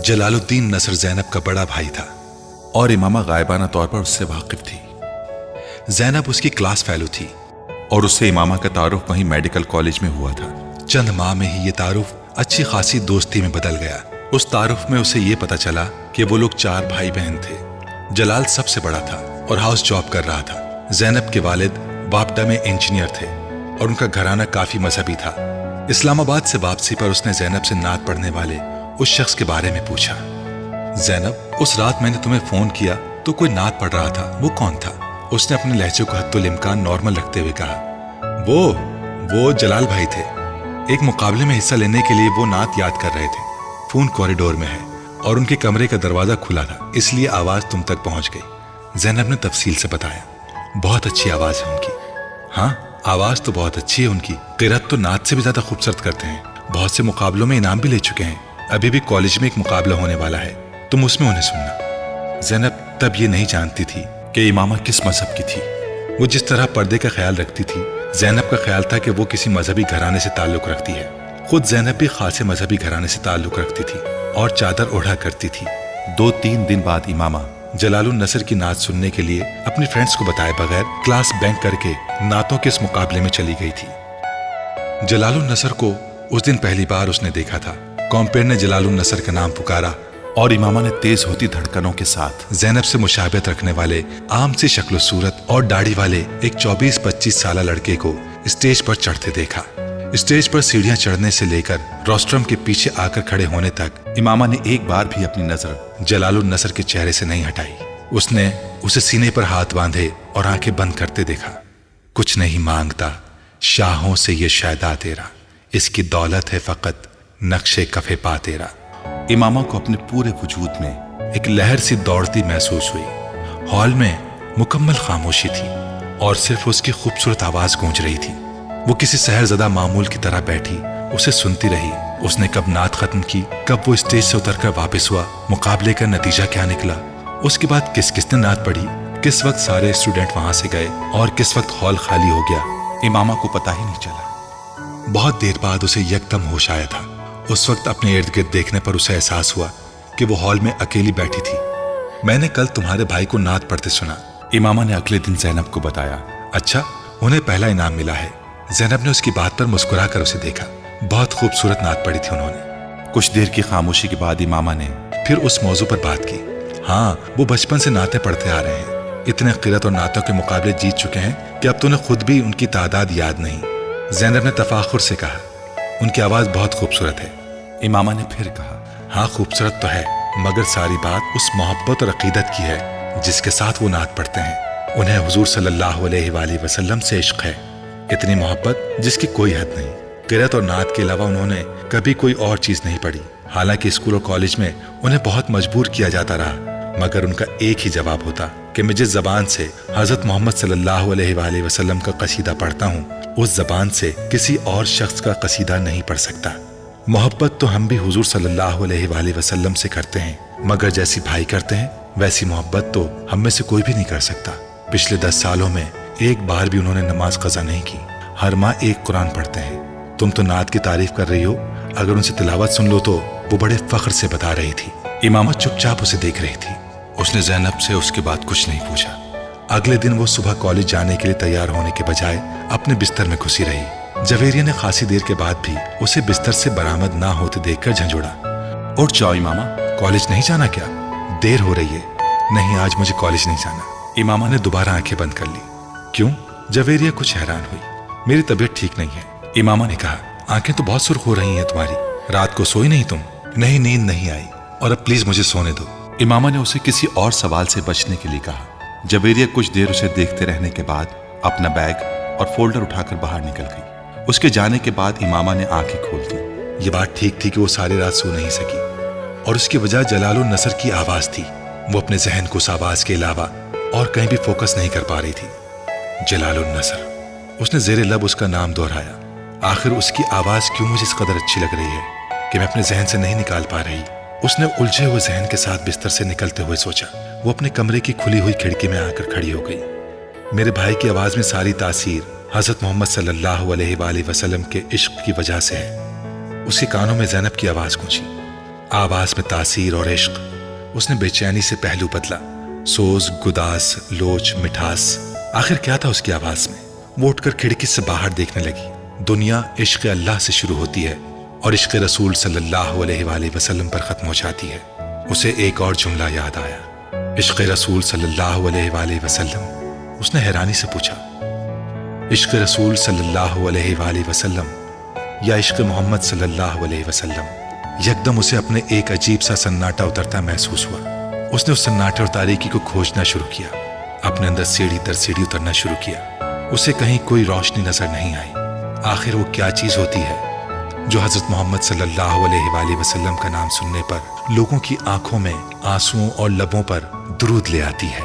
जलाल उद्दीन नसर ज़ैनब का बड़ा भाई था और इमामा गायबाना तौर पर उससे वाकिफ थी। ज़ैनब उसकी क्लास फेलो थी और उससे इमामा का तारुफ वहीं मेडिकल कॉलेज में हुआ था। चंद माह में ही ये तारुफ अच्छी खासी दोस्ती में बदल गया। उस तारुफ में उसे ये पता चला कि वो लोग 4 भाई बहन थे। जलाल सबसे बड़ा था और हाउस जॉब कर रहा था। ज़ैनब के वालिद बापडा में इंजीनियर थे और उनका घराना काफी मजहबी था। इस्लामाबाद से वापसी पर उसने ज़ैनब से नात पढ़ने वाले उस शख्स के बारे में पूछा। ज़ैनब, उस रात मैंने तुम्हें फोन किया तो कोई नात पढ़ रहा था, वो कौन था? उसने अपने लहजे को हत्तुल इम्कान नॉर्मल रखते हुए कहा, वो जलाल भाई थे। एक मुकाबले में हिस्सा लेने के लिए वो नात याद कर रहे थे। फोन कॉरिडोर में है और उनके कमरे का दरवाजा खुला था, इसलिए आवाज तुम तक पहुंच गई। ज़ैनब ने तफसील से बताया। बहुत अच्छी आवाज है उनकी। हाँ, आवाज तो बहुत अच्छी है उनकी। क़िरात तो नात से भी ज्यादा खूबसूरत करते हैं। बहुत से मुकाबलों में इनाम भी ले चुके हैं। अभी भी कॉलेज में एक मुकाबला होने वाला है, तुम उसमें उन्हें सुनना। ज़ैनब तब ये नहीं जानती थी कि इमामा किस मजहब की थी। वो जिस तरह पर्दे का ख्याल रखती थी, ज़ैनब का ख्याल था कि वो किसी मजहबी घराने से ताल्लुक रखती है। खुद ज़ैनब भी खासे मजहबी घराने से ताल्लुक रखती थी और चादर ओढ़ा करती थी। 2-3 दिन बाद इमामा जलालुन नसर की नात सुनने के लिए अपनी फ्रेंड्स को बताए बगैर क्लास बैंक करके नातों के इस मुकाबले में चली गई थी। जलालुन नसर को उस दिन पहली बार उसने देखा था। कॉम्पेयर ने जलालुन नसर का नाम पुकारा और इमामा ने तेज होती धड़कनों के साथ ज़ैनब से मुशाबहत रखने वाले आम सी शक्ल सूरत और दाढ़ी वाले एक 24-25 साल लड़के को स्टेज पर चढ़ते देखा। स्टेज पर सीढ़ियां चढ़ने से लेकर रोस्ट्रम के पीछे आकर खड़े होने तक इमामा ने एक बार भी अपनी नजर जलालुन नसर के चेहरे से नहीं हटाई। उसने उसे सीने पर हाथ बांधे और आंखें बंद करते देखा। कुछ नहीं मांगता शाहों से ये शैदा तेरा, इसकी दौलत है फकत नक्शे कफे पा तेरा। इमामा को अपने पूरे वजूद में एक लहर सी दौड़ती महसूस हुई। हॉल में मुकम्मल खामोशी थी और सिर्फ उसकी खूबसूरत आवाज गूंज रही थी। वो किसी सहरज़दा मामूल की तरह बैठी उसे सुनती रही। उसने कब नात खत्म की, कब वो स्टेज से उतरकर वापस हुआ, मुकाबले का नतीजा क्या निकला, उसके बाद किस किसने नात पढ़ी, किस वक्त सारे स्टूडेंट वहां से गए और किस वक्त हॉल खाली हो गया, इमामा को पता ही नहीं चला। बहुत देर बाद उसे यकदम होश आया था। उस वक्त अपने इर्द गिर्द देखने पर उसे एहसास हुआ कि वो हॉल में अकेली बैठी थी। मैंने कल तुम्हारे भाई को नात पढ़ते सुना, इमामा ने अगले दिन ज़ैनब को बताया। अच्छा, उन्हें पहला इनाम मिला है। ज़ैनब ने उसकी बात पर मुस्कुरा कर उसे देखा। बहुत खूबसूरत नात पढ़ी थी उन्होंने। कुछ देर की खामोशी के बाद इमामा ने फिर उस मौजू पर बात की। हाँ, वो बचपन से नातें पढ़ते आ रहे हैं। इतने क़िरात और नातों के मुकाबले जीत चुके हैं कि अब तो उन्हें खुद भी उनकी तादाद याद नहीं। ज़ैनब ने तफाखुर से कहा, उनकी आवाज़ बहुत खूबसूरत है। इमामा ने फिर कहा, हाँ खूबसूरत तो है, मगर सारी बात उस मोहब्बत और अकीदत की है जिसके साथ वो नात पढ़ते हैं। उन्हें हुजूर सल्लल्लाहु अलैहि वसल्लम से इश्क है, इतनी मोहब्बत जिसकी कोई हद नहीं। क़िरात और नात के अलावा उन्होंने कभी कोई और चीज़ नहीं पढ़ी। हालांकि स्कूल और कॉलेज में उन्हें बहुत मजबूर किया जाता रहा, मगर उनका एक ही जवाब होता कि मैं जिस ज़बान से हज़रत मोहम्मद सल्लल्लाहु अलैहि वसल्लम का कसीदा पढ़ता हूँ, उस ज़बान से किसी और शख्स का कसीदा नहीं पढ़ सकता। मोहब्बत तो हम भी हुजूर सल्लल्लाहु अलैहि वसल्लम से करते हैं, मगर जैसी भाई करते हैं वैसी मोहब्बत तो हम में से कोई भी नहीं कर सकता। पिछले 10 सालों में एक बार भी उन्होंने नमाज कज़ा नहीं की। हर माह एक कुरान पढ़ते हैं। तुम तो नात की तारीफ कर रही हो, अगर उनसे तिलावत सुन लो तो वो बड़े फख्र से बता रही थी। इमामा चुपचाप उसे देख रही थी। उसने ज़ैनब से उसके बाद कुछ नहीं पूछा। अगले दिन वो सुबह कॉलेज जाने के लिए तैयार होने के बजाय अपने बिस्तर में घुसी रही। जवेरिया ने खासी देर के बाद भी उसे बिस्तर से बरामद ना होते देखकर झंझोड़ा। उठ जाओ इमामा, कॉलेज नहीं जाना क्या? देर हो रही है। नहीं, आज मुझे कॉलेज नहीं जाना। इमामा ने दोबारा आंखें बंद कर ली। क्यों? जवेरिया कुछ हैरान हुई। मेरी तबीयत ठीक नहीं है, इमामा ने कहा। आंखें तो बहुत सुर्ख हो रही हैं तुम्हारी, रात को सोई नहीं तुम? नहीं, नींद नहीं आई, और अब प्लीज मुझे सोने दो। इमामा ने उसे किसी और सवाल से बचने के लिए कहा। जवेरिया कुछ देर उसे देखते रहने के बाद अपना बैग और फोल्डर उठाकर बाहर निकल गई। उसके जाने के बाद इमामा ने आंखें खोल दी। ये बात ठीक थी कि वो सारी रात सो नहीं सकी, और उसकी वजह जलालुन नसर की आवाज थी। वो अपने जहन को उस आवाज के अलावा और कहीं भी फोकस नहीं कर पा रही थी। जलालुन नसर, उसने जेरे लब उसका नाम दोहराया। आखिर उसकी आवाज क्यों मुझे इस कदर अच्छी लग रही है कि मैं अपने जहन से नहीं निकाल पा रही। उसने उलझे हुए जहन के साथ बिस्तर से निकलते हुए सोचा। वो अपने कमरे की खुली हुई खिड़की में आकर खड़ी हो गई। मेरे भाई की आवाज में सारी तासीर हजरत मोहम्मद सल्लल्लाहु अलैहि वसल्लम के इश्क की वजह से है। उसके कानों में ज़ैनब की आवाज गूंजी। आवाज में तासीर और इश्क। उसने बेचैनी से पहलू बदला। सोज, गुदास, लोच, मिठास, आखिर क्या था उसकी आवाज में? वो उठकर खिड़की से बाहर देखने लगी। दुनिया इश्क अल्लाह से शुरू होती है और इश्क रसूल सल्लल्लाहु अलैहि वसल्लम पर खत्म हो जाती है। उसे एक और जुमला याद आया, इश्क रसूल सल्लल्लाहु अलैहि वसल्लम। उसने हैरानी से पूछा, इश्क रसूल सल्लल्लाहु अलैहि वसल्लम या इश्क मोहम्मद सल्लल्लाहु अलैहि वसल्लम? यकदम उसे अपने एक अजीब सा सन्नाटा उतरता महसूस हुआ। उसने उस सन्नाटे और तारीकी को खोजना शुरू किया। अपने अंदर सीढ़ी दर सीढ़ी उतरना शुरू किया। उसे कहीं कोई रोशनी नजर नहीं आई। आखिर वो क्या चीज होती है जो हजरत मोहम्मद सल्लल्लाहु अलैहि वसल्लम का नाम सुनने पर लोगों की आंखों में आंसुओं और लबों पर दुरूद ले आती है?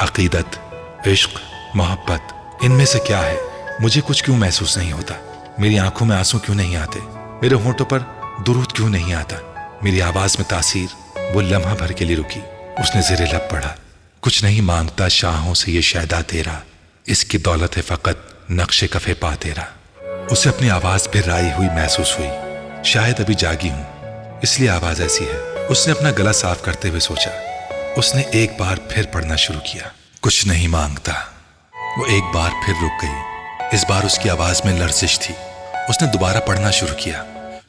अकीदत, इश्क, मोहब्बत, इनमें से क्या है? मुझे कुछ क्यों महसूस नहीं होता? मेरी आंखों में आंसू क्यों नहीं आते? मेरे होंठों पर दुरूद क्यों नहीं आता? मेरी आवाज में तासीर वो लम्हा भर के लिए रुकी। उसने ज़ेरे लब पढ़ा, कुछ नहीं मांगता शाहों से ये शहदा तेरा, इसकी दौलत है फकत नक्शे कफे पा तेरा। उसे अपनी आवाज बिर्राई हुई महसूस हुई। शायद अभी जागी हूं इसलिए आवाज ऐसी है। उसने अपना गला साफ करते हुए सोचा। उसने एक बार फिर पढ़ना शुरू किया, कुछ नहीं मांगता। वो एक बार फिर रुक गई। इस बार उसकी आवाज में लर्जिश थी। उसने दोबारा पढ़ना शुरू किया,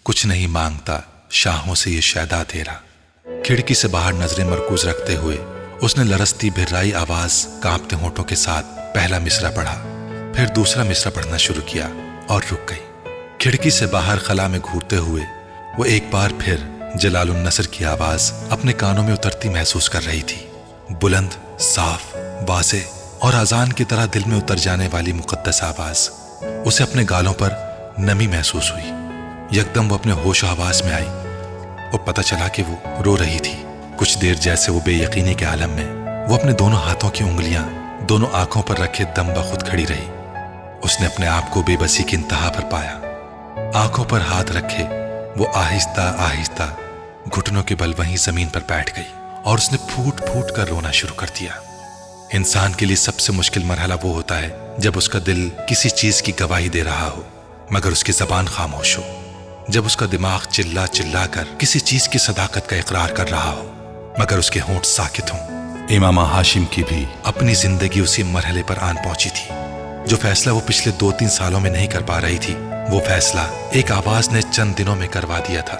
कुछ नहीं मांगता शाहों से ये शहदा तेरा। खिड़की से बाहर नजरें मरकूज रखते हुए उसने लरसती बिर्राई आवाज, कांपते होंठों के साथ पहला मिसरा पढ़ा। फिर दूसरा मिसरा पढ़ना शुरू किया और रुक गई। खिड़की से बाहर खला में घूरते हुए वो एक बार फिर जलालुन नसर की आवाज अपने कानों में उतरती महसूस कर रही थी। बुलंद, साफ, वाज़े और अजान की तरह दिल में उतर जाने वाली मुकद्दस आवाज। उसे अपने गालों पर नमी महसूस हुई। यकदम वो अपने होश आवाज में आई और पता चला कि वो रो रही थी। कुछ देर जैसे वो बेयकीनी के आलम में वो अपने दोनों हाथों की उंगलियां दोनों आंखों पर रखे दम बखुद खड़ी रही। उसने अपने आप को बेबसी की इंतहा पर पाया। आंखों पर हाथ रखे वो आहिस्ता आहिस्ता घुटनों के बल वहीं जमीन पर बैठ गई और उसने फूट फूट कर रोना शुरू कर दिया। इंसान के लिए सबसे मुश्किल मरहला वो होता है जब उसका दिल किसी चीज की गवाही दे रहा हो मगर उसकी जबान खामोश हो, जब उसका दिमाग चिल्ला चिल्ला कर किसी चीज की सदाकत का इकरार कर रहा हो मगर उसके होंठ साकित हों। इमामा हाशिम की भी अपनी जिंदगी उसी मरहले पर आन पहुंची थी। जो फैसला वो पिछले 2-3 सालों में नहीं कर पा रही थी, वो फैसला एक आवाज ने चंद दिनों में करवा दिया था।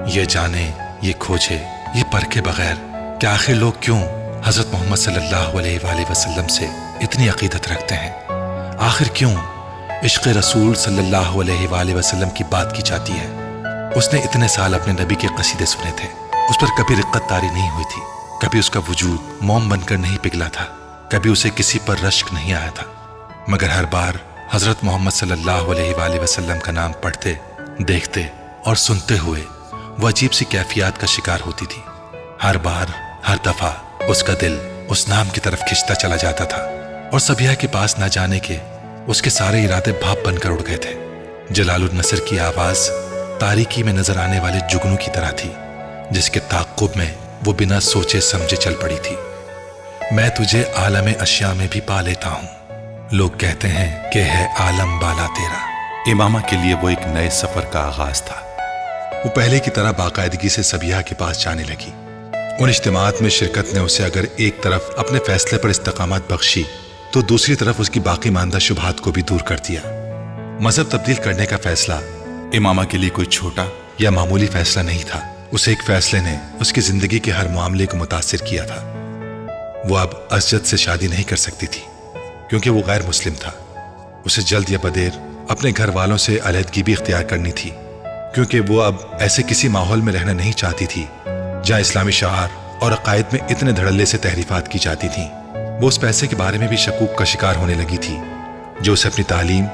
ये जाने, ये खोजे, ये परखे बगैर कि आखिर लोग क्यों हजरत मोहम्मद सल्लल्लाहु अलैहि वसल्लम से इतनी अकीदत रखते हैं। आखिर क्यों इश्क रसूल सल्लल्लाहु अलैहि वसल्लम की बात की जाती है। उसने इतने साल अपने नबी के कसीदे सुने थे, उस पर कभी रिक्कत तारी नहीं हुई थी, कभी उसका वजूद मोम बनकर नहीं पिघला था, कभी उसे किसी पर रश्क नहीं आया था। मगर हर बार हजरत मोहम्मद सल्लल्लाहु अलैहि वसल्लम का नाम पढ़ते, देखते और सुनते हुए वो अजीब सी कैफियत का शिकार होती थी। हर बार, हर दफा उसका दिल उस नाम की तरफ खिंचता चला जाता था और सबिया के पास ना जाने के उसके सारे इरादे भाप बनकर उड़ गए थे। जलालुन नसर की आवाज तारीकी में नजर आने वाले जुगनू की तरह थी जिसके ताक़ुब में वो बिना सोचे समझे चल पड़ी थी। मैं तुझे आलम अशिया में भी पा लेता हूँ, लोग कहते हैं कि है आलम बाला तेरा। इमामा के लिए वो एक नए सफर का आगाज था। वो पहले की तरह बाकायदगी से सबिया के पास जाने लगी। उन इज्तिमात में शिरकत ने उसे अगर एक तरफ अपने फैसले पर इस्तकामत बख्शी तो दूसरी तरफ उसकी बाकी मानदा शुबहात को भी दूर कर दिया। मजहब तब्दील करने का फैसला इमामा के लिए कोई छोटा या मामूली फैसला नहीं था। उस एक फैसले ने उसकी जिंदगी के हर मामले को मुतासिर किया था। वो अब असजद से शादी नहीं कर सकती थी क्योंकि वो गैर मुस्लिम था। उसे जल्द या बदेर अपने घर वालों से अलहदगी भी इख्तियार करनी थी क्योंकि वो अब ऐसे किसी माहौल में रहना नहीं चाहती थी जहाँ इस्लामी शआर और अकायद में इतने धड़ल्ले से तहरीफात की जाती थी। वो उस पैसे के बारे में भी शकूक का शिकार होने लगी थी जो उसे अपनी तालीम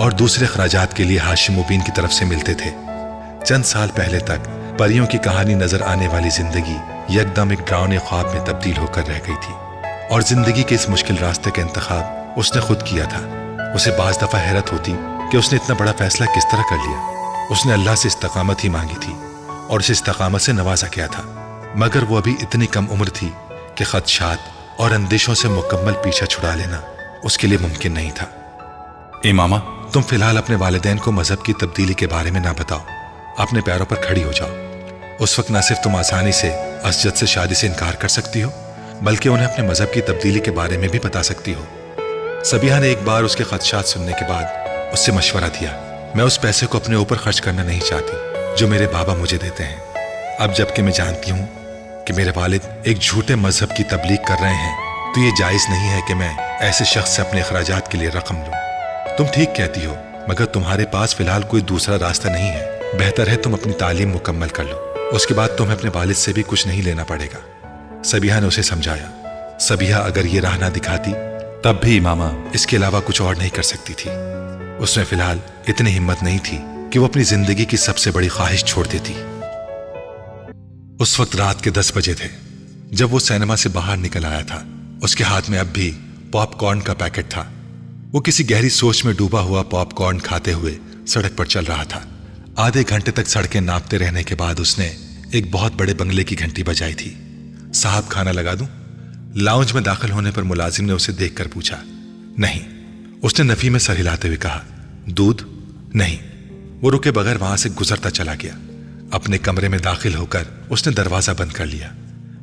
और दूसरे खराजात के लिए हाशिम मुबीन की तरफ से मिलते थे। चंद साल पहले तक परियों की कहानी नजर आने वाली जिंदगी यकदम एक डरावने ख्वाब में तब्दील होकर रह गई थी और जिंदगी के इस मुश्किल रास्ते का इंतखाब उसने खुद किया था। उसे बाज दफा हैरत होती कि उसने इतना बड़ा फैसला किस तरह कर लिया। उसने अल्लाह से इस्तकामत ही मांगी थी और उसे इस्तकामत से नवाजा गया था मगर वो अभी इतनी कम उम्र थी कि खदशात और अंदेशों से मुकम्मल पीछा छुड़ा लेना उसके लिए मुमकिन नहीं था। इमामा, तुम फिलहाल अपने वालिदैन को मजहब की तब्दीली के बारे में ना बताओ, अपने पैरों पर खड़ी हो जाओ। उस वक्त न सिर्फ तुम आसानी से असजद से शादी से इनकार कर सकती हो, बल्कि उन्हें अपने मजहब की तब्दीली के बारे में भी बता सकती हो। सबिहा ने एक बार उसके खदशात सुनने के बाद उससे मशवरा दिया, मैं उस पैसे को अपने ऊपर खर्च करना नहीं चाहती जो मेरे बाबा मुझे देते हैं। अब जबकि मैं जानती हूँ कि मेरे वालिद एक झूठे मजहब की तबलीग कर रहे हैं, तो ये जायज़ नहीं है कि मैं ऐसे शख्स से अपने अखराजात के लिए रकम लूँ। तुम ठीक कहती हो, मगर तुम्हारे पास फिलहाल कोई दूसरा रास्ता नहीं है। बेहतर है तुम अपनी तालीम मुकम्मल कर लो, उसके बाद तुम्हें अपने वालिद से भी कुछ नहीं लेना पड़ेगा। सबिहा ने उसे समझाया। सबिहा अगर ये राह ना दिखाती तब भी इमामा इसके अलावा कुछ और नहीं कर सकती थी। उसमें फिलहाल इतनी हिम्मत नहीं थी कि वो अपनी जिंदगी की सबसे बड़ी ख्वाहिश छोड़ देती। उस वक्त रात के 10 बजे थे जब वो सिनेमा से बाहर निकल आया था। उसके हाथ में अब भी पॉपकॉर्न का पैकेट था। वो किसी गहरी सोच में डूबा हुआ पॉपकॉर्न खाते हुए सड़क पर चल रहा था। आधे घंटे तक सड़कें नापते रहने के बाद उसने एक बहुत बड़े बंगले की घंटी बजाई थी। साहब, खाना लगा दूं? लाउंज में दाखिल होने पर मुलाजिम ने उसे देखकर पूछा। नहीं, उसने नफी में सर हिलाते हुए कहा। दूध? नहीं। वो रुके बगैर वहां से गुजरता चला गया। अपने कमरे में दाखिल होकर उसने दरवाजा बंद कर लिया।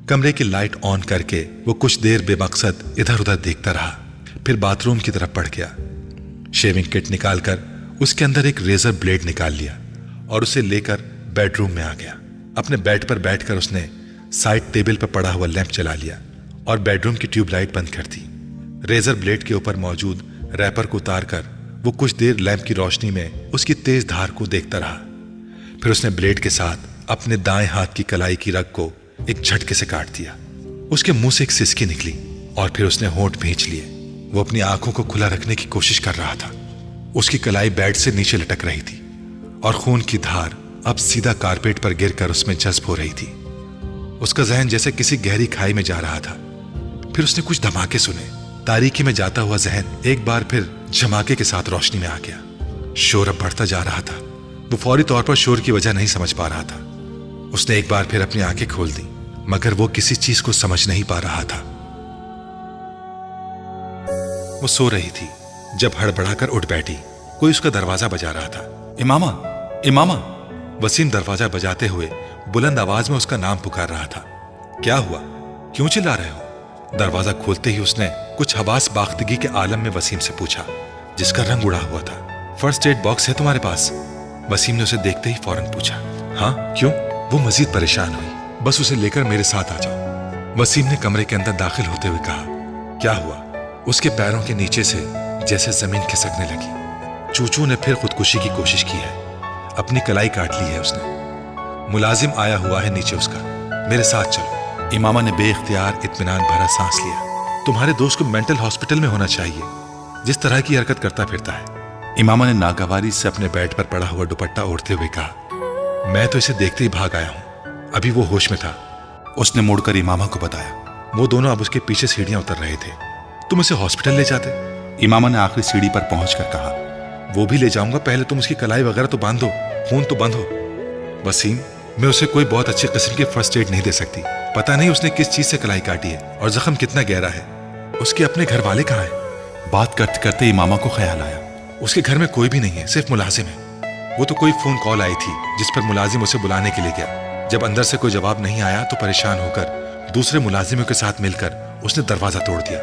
कमरे की लाइट ऑन करके वो कुछ देर बेमकसद इधर उधर देखता रहा, फिर बाथरूम की तरफ बढ़ गया। शेविंग किट निकालकर उसके अंदर एक रेजर ब्लेड निकाल लिया और उसे लेकर बेडरूम में आ गया। अपने बेड पर बैठकर उसने साइड टेबल पर पड़ा हुआ लैंप जला लिया और बेडरूम की ट्यूबलाइट बंद कर दी। रेजर ब्लेड के ऊपर मौजूद रैपर को उतारकर वो कुछ देर लैंप की रोशनी में उसकी तेज धार को देखता रहा। फिर उसने ब्लेड के साथ अपने दाएं हाथ की कलाई की रग को एक झटके से काट दिया। उसके मुंह से एक सिसकी निकली और फिर उसने होंठ भींच लिए। वो अपनी आंखों को खुला रखने की कोशिश कर रहा था। उसकी कलाई बेड से नीचे लटक रही थी और खून की धार अब सीधा कारपेट पर गिरकर उसमें जज्ब हो रही थी। उसका जहन जैसे किसी गहरी खाई में जा रहा था। फिर उसने कुछ धमाके सुने। तारीकी में जाता हुआ जहन एक बार फिर झमाके के साथ रोशनी में आ गया। शोर अब बढ़ता जा रहा था। वो फौरी तौर पर शोर की वजह नहीं समझ पा रहा था। उसने एक बार फिर अपनी आंखें खोल दी, मगर वो किसी चीज को समझ नहीं पा रहा था। वो सो रही थी जब हड़बड़ाकर उठ बैठी। कोई उसका दरवाजा बजा रहा था। इमामा, इमामा। वसीम दरवाजा बजाते हुए बुलंद आवाज में उसका नाम पुकार रहा था। क्या हुआ? क्यों चिल्ला रहे हो? दरवाजा खोलते ही उसने कुछ हवास बाख्तगी के आलम में वसीम से पूछा, जिसका रंग उड़ा हुआ था। फर्स्ट एड बॉक्स है तुम्हारे पास? वसीम ने उसे देखते ही फौरन पूछा। हाँ, क्यों? वो मजीद परेशान हुई। बस उसे लेकर मेरे साथ आ जाओ। वसीम ने कमरे के अंदर दाखिल होते हुए कहा। क्या हुआ? उसके पैरों के नीचे से जैसे जमीन खिसकने लगी। चूचू ने फिर खुदकुशी की कोशिश की है। अपनी कलाई काट ली है उसने। मुलाजिम आया हुआ है नीचे उसका। मेरे साथ चलो। इमामा ने बेइख्तियार इत्मीनान भरा सांस लिया। तुम्हारे दोस्त को मेंटल हॉस्पिटल में होना चाहिए, जिस तरह की हरकत करता फिरता है। इमामा ने नागवारी से अपने बेड पर पड़ा हुआ दुपट्टा ओढ़ते हुए कहा। मैं तो इसे देखते ही भाग आया हूं। अभी वो होश में था। उसने मुड़कर इमामा को बताया। वो दोनों अब उसके पीछे सीढ़ियां उतर रहे थे। तुम उसे हॉस्पिटल ले जाते? इमामा ने आखिरी सीढ़ी पर पहुंचकर कहा। वो भी ले जाऊंगा, पहले तुम उसकी कलाई वगैरह तो बांधो, खून तो बंद हो। वसीम, मैं उसे कोई बहुत अच्छी किस्म की फर्स्ट एड नहीं दे सकती। पता नहीं उसने किस चीज से कलाई काटी है और जख्म कितना गहरा है। उसके अपने घर वाले कहाँ हैं? बात करते करते इमामा को ख्याल आया, उसके घर में कोई भी नहीं है, सिर्फ मुलाजिम है। वो तो कोई फोन कॉल आई थी जिस पर मुलाजिम उसे बुलाने के लिए गया। जब अंदर से कोई जवाब नहीं आया तो परेशान होकर दूसरे मुलाजिमों के साथ मिलकर उसने दरवाजा तोड़ दिया।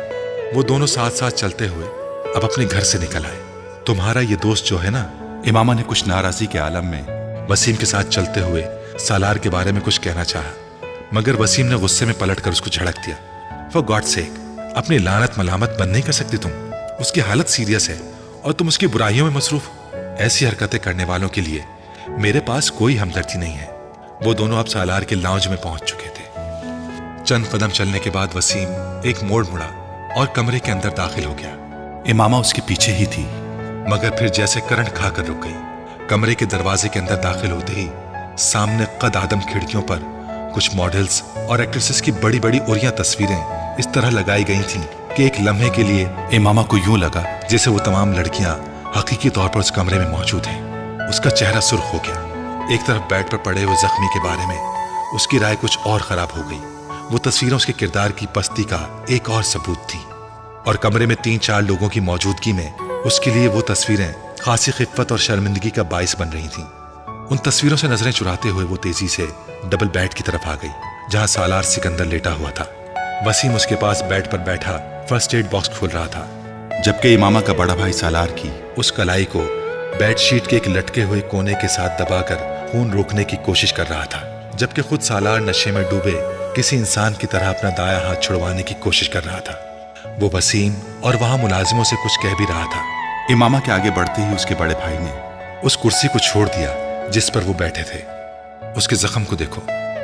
वो दोनों साथ साथ चलते हुए अब अपने घर से निकल आए। तुम्हारा ये दोस्त जो है ना, इमामा ने कुछ नाराजगी के आलम में वसीम के साथ चलते हुए सालार के बारे में कुछ कहना चाहा, मगर वसीम ने गुस्से में पलटकर उसको झड़क दिया। फॉर गॉड सेक, अपनी लानत मलामत बंद नहीं कर सकती तुम? उसकी हालत सीरियस है और तुम उसकी बुराइयों में मसरूफ हो। ऐसी हरकतें करने वालों के लिए मेरे पास कोई हमदर्दी नहीं है। वो दोनों अब सालार के लाउंज में पहुंच चुके थे। चंद कदम चलने के बाद वसीम एक मोड़ मुड़ा और कमरे के अंदर दाखिल हो गया। इमामा उसके पीछे ही थी, मगर फिर जैसे करंट खाकर रुक गई। कमरे के दरवाजे के अंदर दाखिल होते ही सामने कद आदम खिड़कियों पर कुछ मॉडल्स और एक्ट्रेसेस की बड़ी बड़ी उरिया तस्वीरें इस तरह लगाई गई थीं कि एक लम्हे के लिए इमामा को यूं लगा जैसे वो तमाम लड़कियां हकीकी तौर पर उस कमरे में मौजूद हैं। उसका चेहरा सुर्ख हो गया। एक तरफ बेड पर पड़े हुए जख्मी के बारे में उसकी राय कुछ और खराब हो गई। वो तस्वीरें उसके किरदार की पस्ती का एक और सबूत थी, और कमरे में 3-4 लोगों की मौजूदगी में उसके लिए वो तस्वीरें खासी खिफ़्फ़त और शर्मिंदगी का बाइस बन रही थीं। उन तस्वीरों से नजरें चुराते हुए वो तेजी से डबल बेड की तरफ आ गई, जहां सालार सिकंदर लेटा हुआ था। वसीम उसके पास बेड पर बैठा फर्स्ट एड बॉक्स खोल रहा था, जबकि इमामा का बड़ा भाई सालार की उस कलाई को बेडशीट के एक लटके हुए कोने के साथ दबाकर खून रोकने की कोशिश कर रहा था, जबकि खुद सालार नशे में डूबे किसी इंसान की तरह अपना दायां हाथ छुड़वाने की कोशिश कर रहा था। वो वसीम और वहां मुलाजिमों से कुछ कह भी रहा था। इमामा के आगे बढ़ते ही उसके बड़े भाई ने उस कुर्सी को छोड़ दिया जिस पर वो बैठे थे। उसके जख्म को देखो,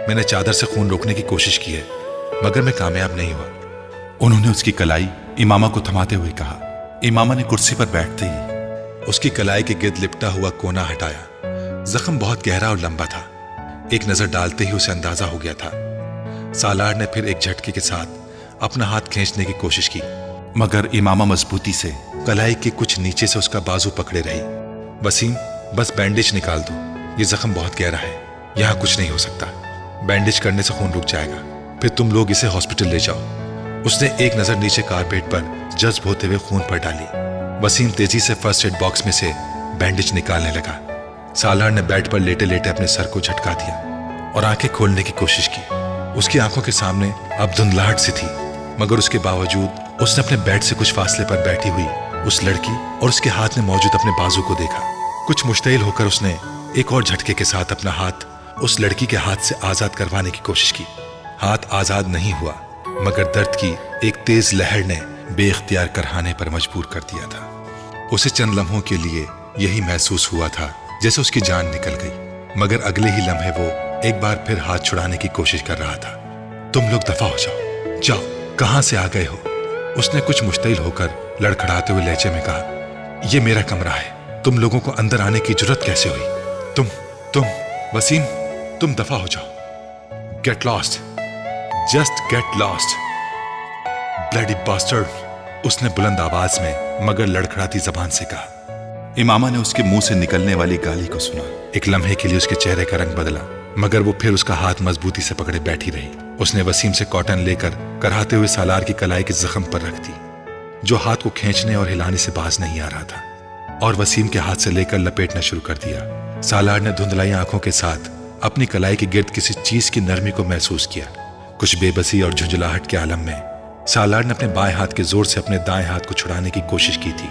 मैंने चादर से खून रोकने की कोशिश की है मगर मैं कामयाब नहीं हुआ। उन्होंने उसकी कलाई इमामा को थमाते हुए कहा। इमामा ने कुर्सी पर बैठते ही उसकी कलाई के गिर्द लिपटा हुआ कोना हटाया। जख्म बहुत गहरा और लंबा था। एक नजर डालते ही उसे अंदाजा हो गया था। सालार ने फिर एक झटके के साथ अपना हाथ खींचने की कोशिश की, मगर इमामा मजबूती से कलाई के कुछ नीचे से उसका बाजू पकड़े रही। वसीम, बस बैंडेज निकाल दो, ये जख्म बहुत गहरा है, यहाँ कुछ नहीं हो सकता। बैंडेज करने से खून रुक जाएगा, फिर तुम लोग इसे हॉस्पिटल ले जाओ। उसने एक नजर नीचे कारपेट पर जज्ब होते हुए खून पर डाली। वसीम तेजी से फर्स्ट एड बॉक्स में से बैंडेज निकालने लगा। सालार ने बेड पर लेटे लेटे अपने सर को झटका दिया और आंखें खोलने की कोशिश की। उसकी आंखों के सामने अब धुंधलाहट सी थी, मगर उसके बावजूद उसने अपने बेड से कुछ फासले पर बैठी हुई उस लड़की और उसके हाथ में मौजूद अपने बाजू को देखा। कुछ मुश्तइल होकर उसने एक और झटके के साथ अपना हाथ उस लड़की के हाथ से आजाद करवाने की कोशिश की। हाथ आजाद नहीं हुआ, मगर दर्द की एक तेज लहर ने बेइख्तियार करहाने पर मजबूर कर दिया था। उसे चंद लम्हों के लिए यही महसूस हुआ था जैसे उसकी जान निकल गई, मगर अगले ही लम्हे वो एक बार फिर हाथ छुड़ाने की कोशिश कर रहा था। तुम लोग दफा हो जाओ, जाओ, कहां से आ गए हो? उसने कुछ मुश्तइल होकर लड़खड़ाते हुए लहजे में कहा। यह मेरा कमरा है, तुम लोगों को अंदर आने की जुर्रत कैसे हुई? तुम वसीम, तुम दफा हो जाओ। Get lost, just get lost, bloody bastard, उसने बुलंद आवाज में मगर लड़खड़ाती जबान से कहा। इमामा ने उसके मुंह से निकलने वाली गाली को सुना। एक लम्हे के लिए उसके चेहरे का रंग बदला, मगर वो फिर उसका हाथ मजबूती से पकड़े बैठी रही। उसने वसीम से कॉटन लेकर कराहते हुए सालार की कलाई के जख्म पर रख दी, जो हाथ को खींचने और हिलाने से बाज नहीं आ रहा था, और वसीम के हाथ से लेकर लपेटना शुरू कर दिया। सालार ने धुंधलाई आंखों के साथ अपनी कलाई के गिर्द किसी चीज की नरमी को महसूस किया। कुछ बेबसी और झुंझलाहट के आलम में सालार ने अपने बाएं हाथ के जोर से अपने दाएं हाथ को छुड़ाने की कोशिश की थी।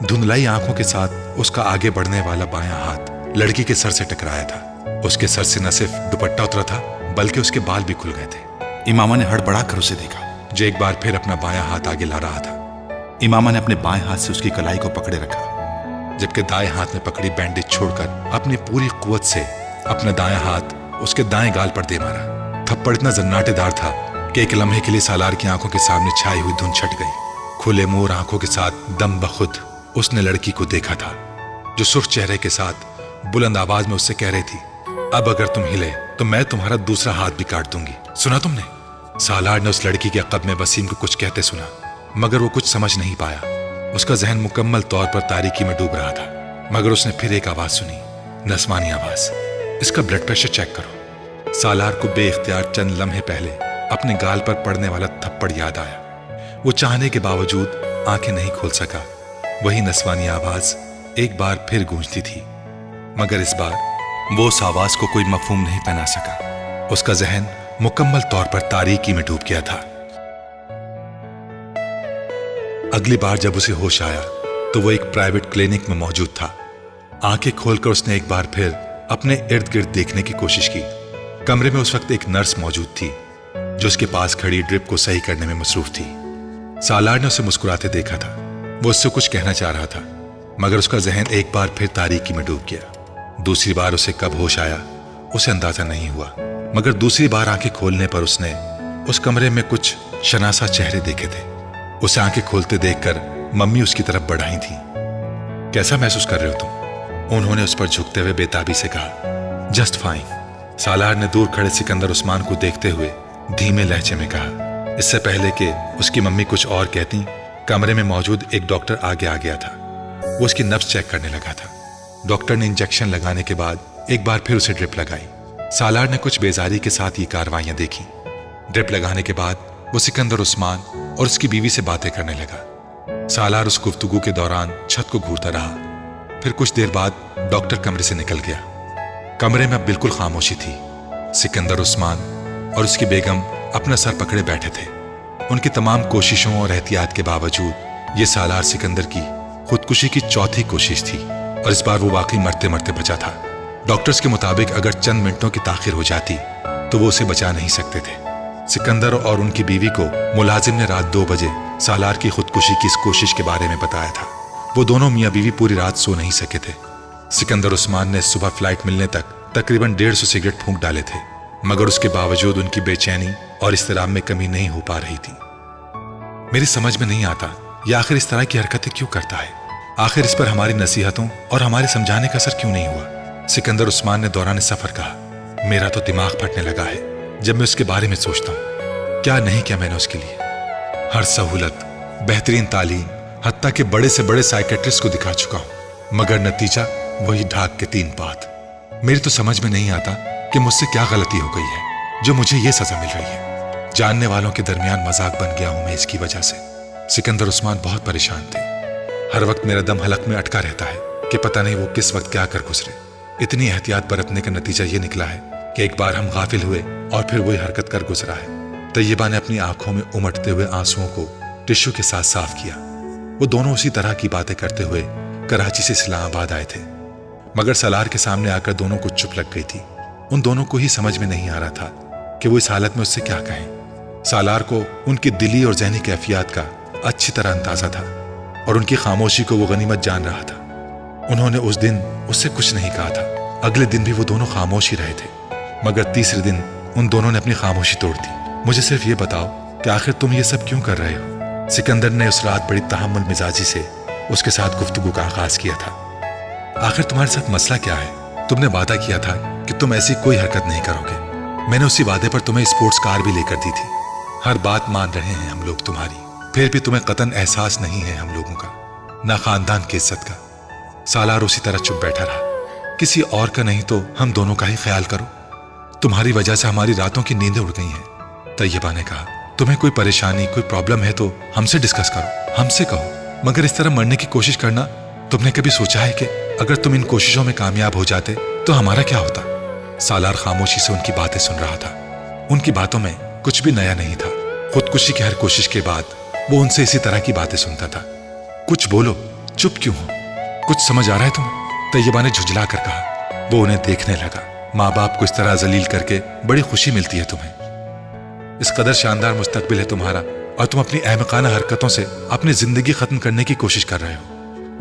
धुंधलाई आंखों के साथ उसका आगे बढ़ने वाला बायां हाथ लड़की के सर से टकराया था। उसके सर से न सिर्फ दुपट्टा उतरा था, बल्कि उसके बाल भी खुल गए थे। इमामा ने हड़बड़ा कर उसे देखा, जो एक बार फिर अपना बायां हाथ आगे ला रहा था। इमामा ने अपने बाएं हाथ से उसकी कलाई को पकड़े रखा, जबकि दाएं हाथ में पकड़ी बैंडेज छोड़कर अपनी पूरी कुव्वत से अपना दायां हाथ उसके दाएं गाल पर दे मारा। थप्पड़ इतना जन्नाटेदार था कि एक लम्हे के लिए सालार की आंखों के सामने छाई हुई धुंध छट गई। खुले मुंह और आंखों के साथ दम बखुद उसने लड़की को देखा था, जो सुर्ख चेहरे के साथ बुलंद आवाज में उससे कह रही थी, अब अगर तुम हिले तो मैं तुम्हारा दूसरा हाथ भी काट दूंगी। सुना तुमने? सालार ने उस लड़की के अक़ब में वसीम को कुछ कहते सुना, मगर वो कुछ समझ नहीं पाया। उसका जहन मुकम्मल तौर पर तारीकी में डूब रहा था। मगर उसने फिर एक आवाज सुनी, नस्वानी आवाज, इसका ब्लड प्रेशर चेक करो। सालार को बेइख्तियार चंद लम्हे पहले अपने गाल पर पड़ने वाला थप्पड़ याद आया। वो चाहने के बावजूद आंखें नहीं खोल सका। वही नस्वानी आवाज एक बार फिर गूंजती थी, मगर इस बार वो उस आवाज को कोई मफहूम नहीं पहना सका। उसका जहन मुकम्मल तौर पर तारीकी में डूब गया था। अगली बार जब उसे होश आया तो वो एक प्राइवेट क्लिनिक में मौजूद था। आंखें खोलकर उसने एक बार फिर अपने इर्द गिर्द देखने की कोशिश की। कमरे में उस वक्त एक नर्स मौजूद थी, जो उसके पास खड़ी ड्रिप को सही करने में मसरूफ थी। सालार ने उसे मुस्कुराते देखा था। वो उससे कुछ कहना चाह रहा था, मगर उसका जहन एक बार फिर तारीकी में डूब गया। दूसरी बार उसे कब होश आया उसे अंदाजा नहीं हुआ, मगर दूसरी बार आंखें खोलने पर उसने उस कमरे में कुछ शनासा चेहरे देखे थे। उसे आंखें खोलते देखकर मम्मी उसकी तरफ बढ़ाई थी। कैसा महसूस कर रहे हो तुम? उन्होंने उस पर झुकते हुए बेताबी से कहा। जस्ट फाइन, सालार ने दूर खड़े सिकंदर उस्मान को देखते हुए धीमे लहजे में कहा। इससे पहले कि उसकी मम्मी कुछ और कहती, कमरे में मौजूद एक डॉक्टर आगे आ गया था। वो उसकी नब्ज चेक करने लगा था। डॉक्टर ने इंजेक्शन लगाने के बाद एक बार फिर उसे ड्रिप लगाई। सालार ने कुछ बेजारी के साथ ये कार्रवाइयां देखी। ड्रिप लगाने के बाद वो सिकंदर उस्मान और उसकी बीवी से बातें करने लगा। सालार उस गुफ्तगू के दौरान छत को घूरता रहा। फिर कुछ देर बाद डॉक्टर कमरे से निकल गया। कमरे में अब बिल्कुल खामोशी थी। सिकंदर उस्मान और उसकी बेगम अपना सर पकड़े बैठे थे। उनकी तमाम कोशिशों और एहतियात के बावजूद ये सालार सिकंदर की खुदकुशी की चौथी कोशिश थी और इस बार वो वाकई मरते मरते बचा था। डॉक्टर्स के मुताबिक अगर चंद मिनटों की ताखिर हो जाती तो वो उसे बचा नहीं सकते थे। सिकंदर और उनकी बीवी को मुलाजिम ने रात 2 बजे सालार की खुदकुशी की इस कोशिश के बारे में बताया था। वो दोनों मियाँ बीवी पूरी रात सो नहीं सके थे। सिकंदर उस्मान ने सुबह फ्लाइट मिलने तक तकरीबन 150 सिगरेट फूंक डाले थे, मगर उसके बावजूद उनकी बेचैनी और इस्तिराब में कमी नहीं हो पा रही थी। मेरी समझ में नहीं आता ये आखिर इस तरह की हरकतें क्यों करता है। आखिर इस पर हमारी नसीहतों और हमारे समझाने का असर क्यों नहीं हुआ। सिकंदर उस्मान ने दौरान सफर कहा। मेरा तो दिमाग फटने लगा है जब मैं उसके बारे में सोचता हूँ। क्या नहीं किया मैंने उसके लिए। हर सहूलत, बेहतरीन तालीम, हत्ता के बड़े से बड़े साइकेट्रिस्ट को दिखा चुका हूँ, मगर नतीजा वही ढाक के 3 बात। मेरी तो समझ में नहीं आता कि मुझसे क्या गलती हो गई है जो मुझे ये सजा मिल रही है। जानने वालों के दरमियान मजाक बन गया हूं मैं इसकी वजह से। सिकंदर उस्मान बहुत परेशान थे। हर वक्त मेरा दम हलक में अटका रहता है कि पता नहीं वो किस वक्त क्या कर गुजरे। इतनी एहतियात बरतने का नतीजा ये निकला है कि एक बार हम गाफिल हुए और फिर वही हरकत कर गुजरा है। तैयबा ने अपनी आंखों में उमड़ते हुए आंसुओं को टिश्यू के साथ साफ किया। वो दोनों उसी तरह की बातें करते हुए कराची से इस्लामाबाद आए थे, मगर सालार के सामने आकर दोनों को चुप लग गई थी। उन दोनों को ही समझ में नहीं आ रहा था कि वो इस हालत में उससे क्या कहें। सालार को उनकी दिली और ज़हनी कैफियत का अच्छी तरह अंदाजा था और उनकी खामोशी को वो गनीमत जान रहा था। उन्होंने उस दिन उससे कुछ नहीं कहा था। अगले दिन भी वो दोनों खामोश ही रहे थे, मगर तीसरे दिन उन दोनों ने अपनी खामोशी तोड़ दी। मुझे सिर्फ ये बताओ कि आखिर तुम ये सब क्यों कर रहे हो। सिकंदर ने उस रात बड़ी तहम्मुल मिजाजी से उसके साथ गुफ्तगू का आगाज किया था। आखिर तुम्हारे साथ मसला क्या है। तुमने वादा किया था कि तुम ऐसी कोई हरकत नहीं करोगे। मैंने उसी वादे पर तुम्हें स्पोर्ट्स कार भी लेकर दी थी। हर बात मान रहे हैं हम लोग तुम्हारी, फिर भी तुम्हें कतन एहसास नहीं है हम लोगों का, ना खानदान की इज्जत का। सालार उसी तरह चुप बैठा रहा। किसी और का नहीं तो हम दोनों का ही ख्याल करो। तुम्हारी वजह से हमारी रातों की नींदें उड़ गई हैं। तैयबा ने कहा, तुम्हें कोई परेशानी, कोई प्रॉब्लम है तो हमसे डिस्कस करो, हमसे कहो, मगर इस तरह मरने की कोशिश करना। तुमने कभी सोचा है कि अगर तुम इन कोशिशों में कामयाब हो जाते तो हमारा क्या होता। सालार खामोशी से उनकी बातें सुन रहा था। उनकी बातों में कुछ भी नया नहीं था। खुदकुशी की हर कोशिश के बाद वो उनसे इसी तरह की बातें सुनता था। कुछ बोलो, चुप क्यों हो, कुछ समझ आ रहा है तुम्हें। तैयबा ने झुंझला कर कहा। वो उन्हें देखने लगा। माँ बाप को इस तरह जलील करके बड़ी खुशी मिलती है तुम्हें। इस कदर शानदार मुस्तकबिल है तुम्हारा और तुम अपनी अहमकाना हरकतों से अपनी जिंदगी खत्म करने की कोशिश कर रहे हो।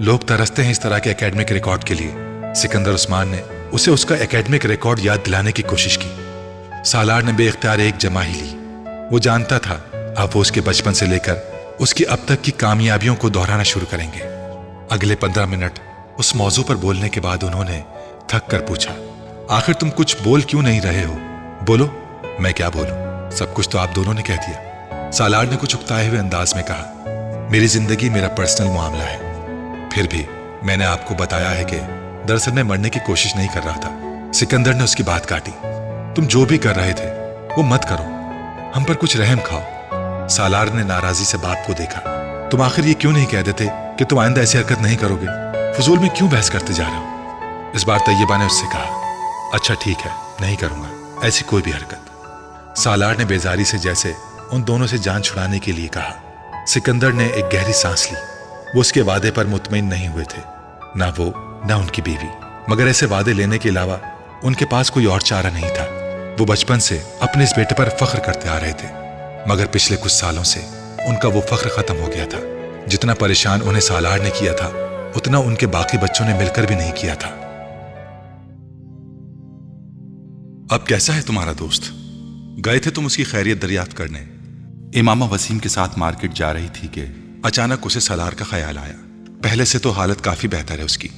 लोग तरसते हैं इस तरह के एकेडमिक रिकॉर्ड के लिए। सिकंदर उस्मान ने उसे उसका एकेडमिक रिकॉर्ड याद दिलाने की कोशिश की। सालार ने बेइख्तियार एक जमा ही ली। वो जानता था अब वो उसके बचपन से लेकर उसकी अब तक की कामयाबियों को दोहराना शुरू करेंगे। अगले 15 मिनट उस मौजू पर बोलने के बाद उन्होंने थक कर पूछा, आखिर तुम कुछ बोल क्यों नहीं रहे हो। बोलो। मैं क्या बोलूं, सब कुछ तो आप दोनों ने कह दिया। सालार ने कुछ उकताए हुए अंदाज में कहा, मेरी जिंदगी मेरा पर्सनल मामला है। फिर भी मैंने आपको बताया है कि दरअसल मैं मरने की कोशिश नहीं कर रहा था। सिकंदर ने उसकी बात काटी। तुम जो भी कर रहे थे वो मत करो, हम पर कुछ रहम खाओ। सालार ने नाराजी से बाप को देखा। तुम आखिर ये क्यों नहीं कह देते कि तुम आइंदा ऐसी हरकत नहीं करोगे। फजूल में क्यों बहस करते जा रहे हो। इस बार तैयबा ने उससे कहा, अच्छा ठीक है, नहीं करूंगा ऐसी कोई भी हरकत। सालार ने बेजारी से जैसे उन दोनों से जान छुड़ाने के लिए कहा। सिकंदर ने एक गहरी सांस ली। वो उसके वादे पर मुतमईन नहीं हुए थे, ना वो ना उनकी बीवी, मगर ऐसे वादे लेने के अलावा उनके पास कोई और चारा नहीं था। वो बचपन से अपने इस बेटे पर फख्र करते आ रहे थे, मगर पिछले कुछ सालों से उनका वो फख्र खत्म हो गया था। जितना परेशान उन्हें सालार ने किया था उतना उनके बाकी बच्चों ने मिलकर भी नहीं किया था। अब कैसा है तुम्हारा दोस्त। गए थे तुम उसकी खैरियत दरियाफ्त करने। इमामा वसीम के साथ मार्केट जा रही थी कि अचानक उसे सालार का ख्याल आया। पहले से तो हालत काफी बेहतर है उसकी,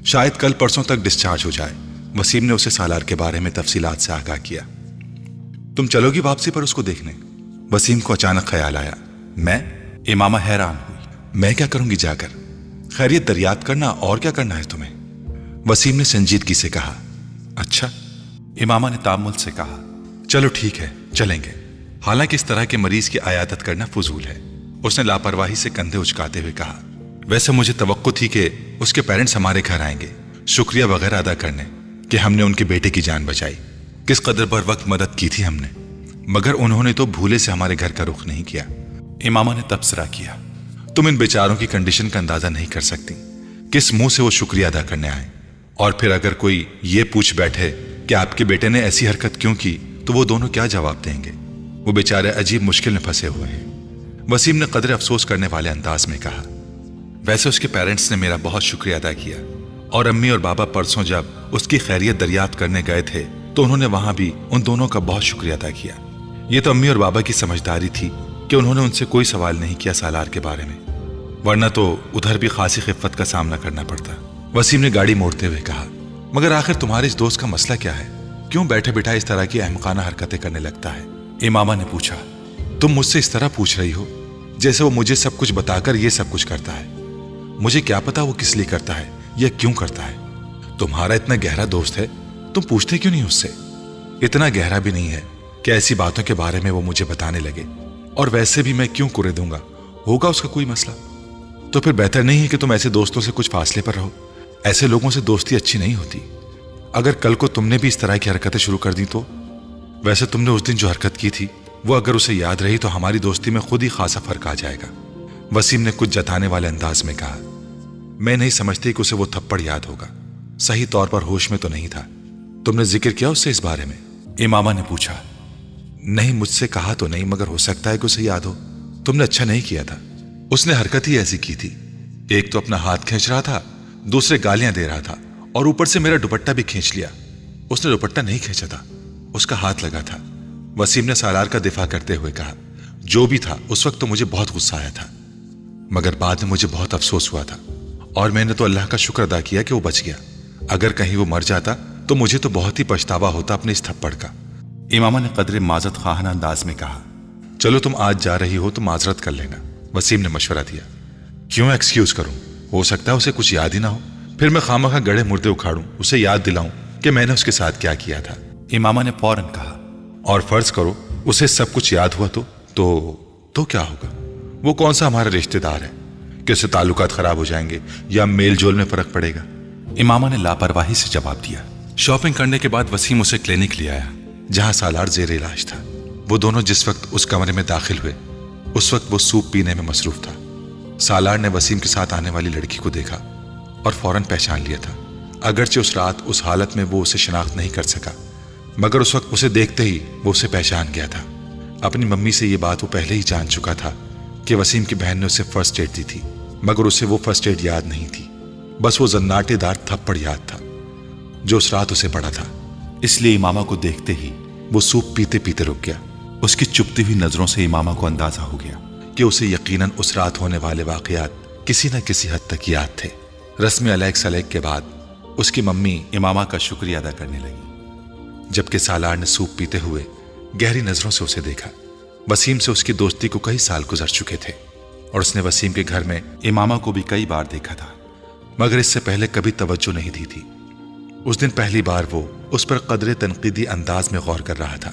शायद कल परसों तक डिस्चार्ज हो जाए। वसीम ने उसे सालार के बारे में तफसीलात से आगाह किया। तुम चलोगी वापसी पर उसको देखने। वसीम को अचानक ख्याल आया। मैं? इमामा हैरान हुई। मैं क्या करूंगी जाकर, खैरियत दरियाफ्त करना, और क्या करना है तुम्हें। वसीम ने संजीदगी से कहा। अच्छा। इमामा ने तामुल से कहा, चलो ठीक है चलेंगे। हालांकि इस तरह के मरीज की आयादत करना फजूल है। उसने लापरवाही से कंधे उचकाते हुए कहा, वैसे मुझे तवक्को थी कि उसके पेरेंट्स हमारे घर आएंगे शुक्रिया वगैरह अदा करने, کہ ہم نے ان کے بیٹے کی جان بچائی، کس قدر بر وقت مدد کی تھی ہم نے، مگر انہوں نے تو بھولے سے ہمارے گھر کا رخ نہیں کیا۔ امامہ نے تبصرہ کیا، تم ان بیچاروں کی کنڈیشن کا اندازہ نہیں کر سکتی، کس منہ سے وہ شکریہ ادا کرنے آئے، اور پھر اگر کوئی یہ پوچھ بیٹھے کہ آپ کے بیٹے نے ایسی حرکت کیوں کی تو وہ دونوں کیا جواب دیں گے؟ وہ بیچارے عجیب مشکل میں پھنسے ہوئے ہیں۔ وسیم نے قدر افسوس کرنے والے انداز میں کہا، ویسے اس کے پیرنٹس نے میرا بہت شکریہ ادا کیا، اور امی اور بابا پرسوں جب اس کی خیریت دریافت کرنے گئے تھے تو انہوں نے وہاں بھی ان دونوں کا بہت شکریہ ادا کیا۔ یہ تو امی اور بابا کی سمجھداری تھی کہ انہوں نے ان سے کوئی سوال نہیں کیا سالار کے بارے میں، ورنہ تو ادھر بھی خاصی خفت کا سامنا کرنا پڑتا۔ وسیم نے گاڑی موڑتے ہوئے کہا، مگر آخر تمہارے اس دوست کا مسئلہ کیا ہے؟ کیوں بیٹھے بٹھائے اس طرح کی احمقانہ حرکتیں کرنے لگتا ہے؟ امامہ نے پوچھا، تم مجھ سے اس طرح پوچھ رہی ہو جیسے وہ مجھے سب کچھ بتا کر یہ سب کچھ کرتا ہے۔ مجھے کیا پتا وہ کس لیے کرتا ہے یا کیوں کرتا ہے؟ تمہارا اتنا گہرا دوست ہے، تم پوچھتے کیوں نہیں اس سے؟ اتنا گہرا بھی نہیں ہے کہ ایسی باتوں کے بارے میں وہ مجھے بتانے لگے، اور ویسے بھی میں کیوں کرے دوں گا؟ ہوگا اس کا کوئی مسئلہ؟ تو پھر بہتر نہیں ہے کہ تم ایسے دوستوں سے کچھ فاصلے پر رہو، ایسے لوگوں سے دوستی اچھی نہیں ہوتی۔ اگر کل کو تم نے بھی اس طرح کی حرکتیں شروع کر دی تو؟ ویسے تم نے اس دن جو حرکت کی تھی وہ اگر اسے یاد رہی تو ہماری دوستی میں خود ہی خاصا فرق آ جائے گا۔ وسیم نے کچھ جتانے والے انداز میں کہا، میں نہیں سمجھتی کہ اسے وہ تھپڑ یاد ہوگا، صحیح طور پر ہوش میں تو نہیں تھا۔ تم نے ذکر کیا اس سے اس بارے میں؟ امامہ نے پوچھا۔ نہیں، مجھ سے کہا تو نہیں، مگر ہو سکتا ہے کہ اسے یاد ہو۔ تم نے اچھا نہیں کیا تھا، اس نے حرکت ہی ایسی کی تھی، ایک تو اپنا ہاتھ کھینچ رہا تھا، دوسرے گالیاں دے رہا تھا، اور اوپر سے میرا دوپٹہ بھی کھینچ لیا۔ اس نے دوپٹہ نہیں کھینچا تھا، اس کا ہاتھ لگا تھا۔ وسیم نے سالار کا دفاع کرتے ہوئے کہا، جو بھی تھا اس وقت تو مجھے بہت غصہ آیا تھا، مگر بعد میں مجھے بہت افسوس ہوا تھا، اور میں نے تو اللہ کا شکر ادا کیا کہ وہ بچ گیا۔ اگر کہیں وہ مر جاتا تو مجھے تو بہت ہی پچھتاوا ہوتا اپنے اس تھپڑ کا۔ امامہ نے قدر معذرت خواہانہ انداز میں کہا، چلو تم آج جا رہی ہو تو معذرت کر لینا۔ وسیم نے مشورہ دیا، کیوں ایکسکیوز کروں؟ ہو سکتا ہے اسے کچھ یاد ہی نہ ہو، پھر میں خواہ گڑھے مردے اکھاڑوں، اسے یاد دلاؤں کہ میں نے اس کے ساتھ کیا کیا تھا۔ امامہ نے فوراً کہا، اور فرض کرو اسے سب کچھ یاد ہوا تو کیا ہوگا؟ وہ کون سا ہمارا رشتہ دار ہے کہ اسے تعلقات خراب ہو جائیں گے یا میل جول میں فرق پڑے گا؟ امامہ نے لاپرواہی سے جواب دیا۔ شاپنگ کرنے کے بعد وسیم اسے کلینک لے آیا جہاں سالار زیر علاج تھا۔ وہ دونوں جس وقت اس کمرے میں داخل ہوئے اس وقت وہ سوپ پینے میں مصروف تھا۔ سالار نے وسیم کے ساتھ آنے والی لڑکی کو دیکھا اور فوراً پہچان لیا تھا، اگرچہ اس رات اس حالت میں وہ اسے شناخت نہیں کر سکا، مگر اس وقت اسے دیکھتے ہی وہ اسے پہچان گیا تھا۔ اپنی ممی سے یہ بات وہ پہلے ہی جان چکا تھا کہ وسیم کی بہن نے اسے فرسٹ ایڈ دی تھی، مگر اسے وہ فرسٹ ایڈ یاد نہیں تھی، بس وہ زناٹے دار تھپڑ یاد تھا جو اس رات اسے پڑا تھا۔ اس لیے امامہ کو دیکھتے ہی وہ سوپ پیتے پیتے رک گیا۔ اس کی چپتی ہوئی نظروں سے امامہ کو اندازہ ہو گیا کہ اسے یقیناً اس رات ہونے والے واقعات کسی نہ کسی حد تک یاد تھے۔ رسم علیک سلیک کے بعد اس کی ممی امامہ کا شکریہ ادا کرنے لگی، جبکہ سالار نے سوپ پیتے ہوئے گہری نظروں سے اسے دیکھا۔ وسیم سے اس کی دوستی کو کئی سال گزر چکے تھے اور اس نے وسیم کے گھر میں امامہ کو بھی کئی بار دیکھا تھا، مگر اس سے پہلے کبھی توجہ نہیں دی تھی۔ اس دن پہلی بار وہ اس پر قدر تنقیدی انداز میں غور کر رہا تھا۔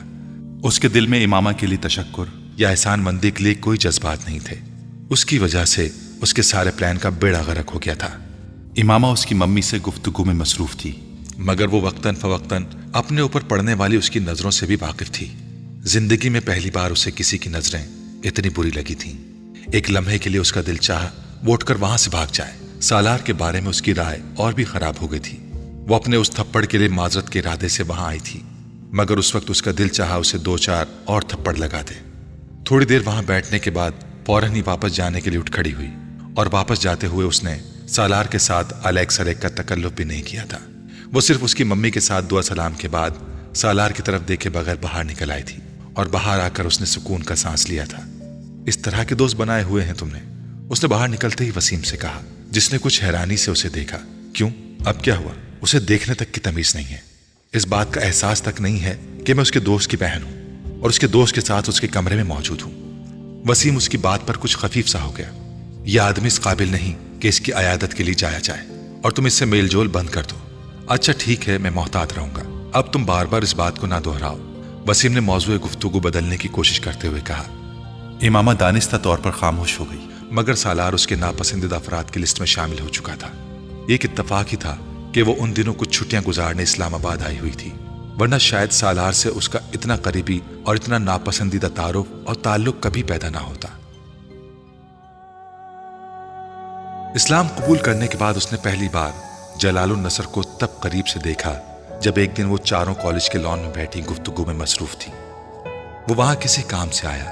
اس کے دل میں امامہ کے لیے تشکر یا احسان مندی کے لیے کوئی جذبات نہیں تھے۔ اس کی وجہ سے اس کے سارے پلان کا بیڑا غرق ہو گیا تھا۔ امامہ اس کی ممی سے گفتگو میں مصروف تھی، مگر وہ وقتاً فوقتاً اپنے اوپر پڑنے والی اس کی نظروں سے بھی واقف تھی۔ زندگی میں پہلی بار اسے کسی کی نظریں اتنی بری لگی تھیں۔ ایک لمحے کے لیے اس کا دل چاہا وہ اٹھ کر وہاں سے بھاگ جائے۔ سالار کے بارے میں اس کی رائے اور بھی خراب ہو گئی تھی۔ وہ اپنے اس تھپڑ کے لیے معذرت کے ارادے سے وہاں آئی تھی، مگر اس وقت اس کا دل چاہا اسے 2-4 اور تھپڑ لگا دے۔ تھوڑی دیر وہاں بیٹھنے کے بعد فوراً ہی واپس جانے کے لیے اٹھ کھڑی ہوئی، اور واپس جاتے ہوئے اس نے سالار کے ساتھ علیک سلیک کا تکلف بھی نہیں کیا تھا۔ وہ صرف اس کی ممی کے ساتھ دعا سلام کے بعد سالار کی طرف دیکھے بغیر باہر نکل آئی تھی، اور باہر آ کر اس نے سکون کا سانس لیا تھا۔ اس طرح کے دوست بنائے ہوئے ہیں تم نے؟ اس نے باہر نکلتے ہی وسیم سے کہا، جس نے کچھ حیرانی سے اسے دیکھا۔ کیوں؟ اب کیا ہوا؟ اسے دیکھنے تک کی تمیز نہیں ہے، اس بات کا احساس تک نہیں ہے کہ میں اس کے دوست کی بہن ہوں اور اس کے دوست کے ساتھ اس کے کمرے میں موجود ہوں۔ وسیم اس کی بات پر کچھ خفیف سا ہو گیا۔ یہ آدمی اس قابل نہیں کہ اس کی عیادت کے لیے جایا جائے، اور تم اس سے میل جول بند کر دو۔ اچھا ٹھیک ہے، میں محتاط رہوں گا، اب تم بار بار اس بات کو نہ دہراؤ۔ وسیم نے موضوع گفتگو بدلنے کی کوشش کرتے ہوئے کہا۔ امامہ دانستہ طور پر خاموش ہو گئی، مگر سالار اس کے ناپسندیدہ افراد کی لسٹ میں شامل ہو چکا تھا۔ ایک اتفاق ہی تھا کہ وہ ان دنوں کچھ چھٹیاں گزارنے اسلام آباد آئی ہوئی تھی، ورنہ شاید سالار سے اس کا اتنا قریبی اور اتنا ناپسندیدہ تعارف اور تعلق کبھی پیدا نہ ہوتا۔ اسلام قبول کرنے کے بعد اس نے پہلی بار جلال النصر کو تب قریب سے دیکھا جب ایک دن وہ چاروں کالج کے لان میں بیٹھی گفتگو میں مصروف تھی۔ وہ وہاں کسی کام سے آیا۔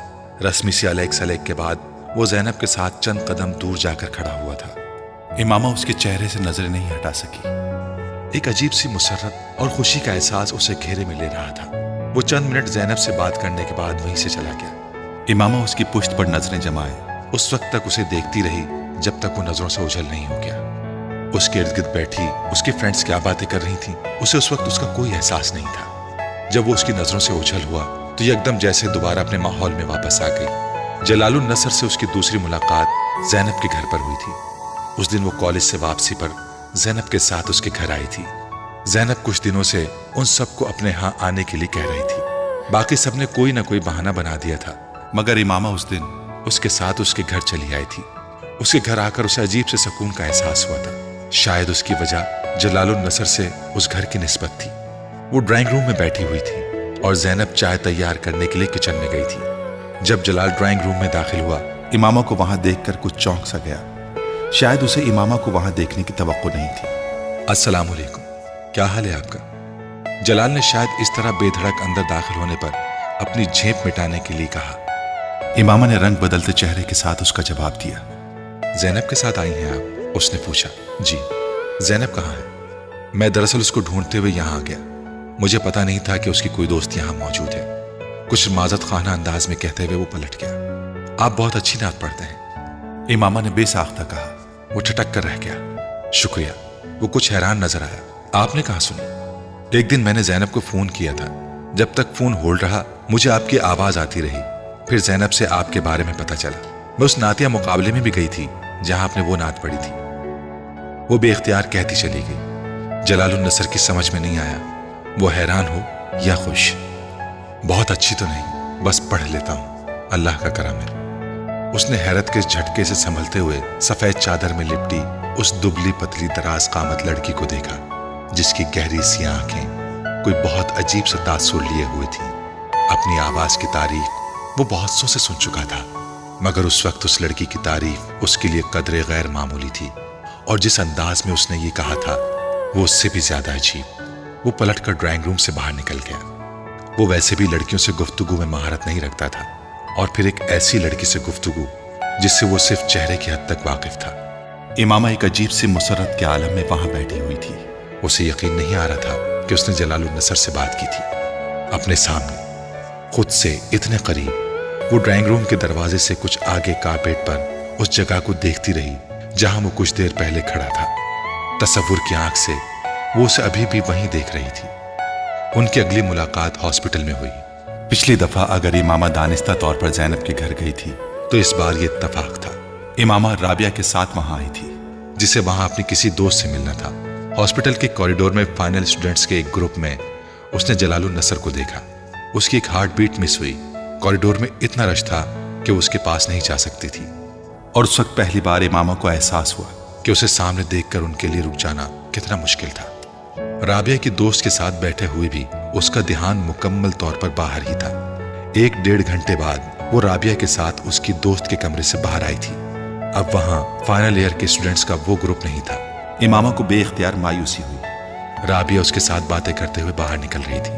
رسمی سی علیک سلیک کے بعد وہ زینب کے ساتھ چند قدم دور جا کر کھڑا ہوا تھا۔ امامہ اس کے چہرے سے نظریں نہیں ہٹا سکی۔ ایک عجیب سی مسرت اور خوشی کا احساس اسے گھیرے میں لے رہا تھا۔ وہ چند منٹ زینب سے بات کرنے کے بعد وہیں سے چلا گیا۔ امامہ اس کی پشت پر نظریں جمائے اس وقت تک اسے دیکھتی رہی جب تک وہ نظروں سے اوجھل نہیں ہو گیا۔ اس کے ارد گرد بیٹھی اس کی فرینڈز کیا باتیں کر رہی تھیں، اسے اس وقت اس کا کوئی احساس نہیں تھا۔ جب وہ اس کی نظروں سے اوجھل ہوا تو یکدم جیسے دوبارہ اپنے ماحول میں واپس آ گئی۔ جلال النصر سے اس کی دوسری ملاقات زینب کے گھر پر ہوئی تھی۔ اس دن وہ کالج سے واپسی پر زینب کے ساتھ اس کے گھر آئی تھی۔ زینب کچھ دنوں سے ان سب کو اپنے ہاں آنے کے لیے کہہ رہی تھی۔ باقی سب نے کوئی نہ کوئی بہانہ بنا دیا تھا، مگر امامہ اس دن اس کے ساتھ اس کے گھر چلی آئی تھی۔ اس کے گھر آ کر اسے عجیب سے سکون کا احساس ہوا تھا۔ شاید اس کی وجہ جلال النصر سے اس گھر کی نسبت تھی۔ وہ ڈرائنگ روم میں بیٹھی ہوئی تھی اور زینب چائے تیار کرنے کے لیے کچن میں گئی تھی۔ جب جلال ڈرائنگ روم میں داخل ہوا، امامہ کو وہاں دیکھ کر کچھ چونک سا گیا۔ شاید اسے امامہ کو وہاں دیکھنے کی توقع نہیں تھی۔ السلام علیکم، کیا حال ہے آپ کا؟ جلال نے شاید اس طرح بے دھڑک اندر داخل ہونے پر اپنی جھیپ مٹانے کے لیے کہا۔ امامہ نے رنگ بدلتے چہرے کے ساتھ اس کا جواب دیا۔ زینب کے ساتھ آئی ہیں آپ؟ اس نے پوچھا۔ جی۔ زینب کہاں ہے؟ میں دراصل اس کو ڈھونڈتے ہوئے یہاں آ گیا۔ مجھے پتا نہیں تھا کہ اس کی کوئی دوست یہاں موجود ہے، کچھ معذرت خانہ انداز میں کہتے ہوئے وہ پلٹ گیا۔ آپ بہت اچھی نعت پڑھتے ہیں، امامہ نے بے ساختہ کہا۔ وہ ٹھٹک کر رہ گیا۔ شکریہ۔ وہ کچھ حیران نظر آیا۔ آپ نے کہاں سنی؟ ایک دن میں نے زینب کو فون کیا تھا، جب تک فون ہولڈ رہا مجھے آپ کی آواز آتی رہی، پھر زینب سے آپ کے بارے میں پتا چلا۔ میں اس نعتیہ مقابلے میں بھی گئی تھی جہاں آپ نے وہ نعت پڑھی تھی۔ وہ بے اختیار کہتی چلی گئی۔ جلال النصر کی سمجھ میں نہیں آیا وہ حیران ہو یا خوش۔ بہت اچھی تو نہیں، بس پڑھ لیتا ہوں، اللہ کا کرم ہے۔ اس نے حیرت کے جھٹکے سے سنبھلتے ہوئے سفید چادر میں لپٹی اس دبلی پتلی دراز قامت لڑکی کو دیکھا جس کی گہری سی آنکھیں کوئی بہت عجیب سا تاثر لیے ہوئے تھی۔ اپنی آواز کی تعریف وہ بہت سو سے سن چکا تھا، مگر اس وقت اس لڑکی کی تعریف اس کے لیے قدرے غیر معمولی تھی، اور جس انداز میں اس نے یہ کہا تھا وہ اس سے بھی زیادہ عجیب۔ وہ پلٹ کر ڈرائنگ روم سے باہر نکل گیا۔ وہ ویسے بھی لڑکیوں سے گفتگو میں مہارت نہیں رکھتا تھا، اور پھر ایک ایسی لڑکی سے گفتگو جس سے وہ صرف چہرے کی حد تک واقف تھا۔ امامہ ایک عجیب سی مسرت کے عالم میں وہاں بیٹھی ہوئی تھی۔ اسے یقین نہیں آ رہا تھا کہ اس نے جلال النصر سے بات کی تھی، اپنے سامنے، خود سے اتنے قریب۔ وہ ڈرائنگ روم کے دروازے سے کچھ آگے کارپیٹ پر اس جگہ کو دیکھتی رہی جہاں وہ کچھ دیر پہلے کھڑا تھا۔ تصور کی آنکھ سے وہ اسے ابھی بھی وہیں دیکھ رہی تھی۔ ان کی اگلی ملاقات ہاسپٹل میں ہوئی۔ پچھلی دفعہ اگر امامہ دانستہ طور پر زینب کے گھر گئی تھی تو اس بار یہ اتفاق تھا۔ امامہ رابعہ کے ساتھ وہاں آئی تھی، جسے وہاں اپنی کسی دوست سے ملنا تھا۔ ہاسپٹل کے کوریڈور میں فائنل اسٹوڈنٹس کے ایک گروپ میں اس نے جلال النصر کو دیکھا۔ اس کی ایک ہارٹ بیٹ مس ہوئی۔ کوریڈور میں اتنا رش تھا کہ وہ اس کے پاس نہیں جا سکتی تھی، اور اس وقت پہلی بار امامہ کو احساس ہوا کہ اسے سامنے دیکھ کر ان کے لیے رک جانا کتنا مشکل تھا۔ رابعہ کی دوست کے ساتھ بیٹھے ہوئے بھی اس کا دھیان مکمل طور پر باہر ہی تھا۔ 1-1.5 گھنٹے بعد وہ رابعہ کے ساتھ اس کی دوست کے کمرے سے باہر آئی تھی۔ اب وہاں فائنل ایئر کے اسٹوڈنٹس کا وہ گروپ نہیں تھا۔ امامہ کو بے اختیار مایوسی ہوئی۔ رابعہ اس کے ساتھ باتیں کرتے ہوئے باہر نکل رہی تھی۔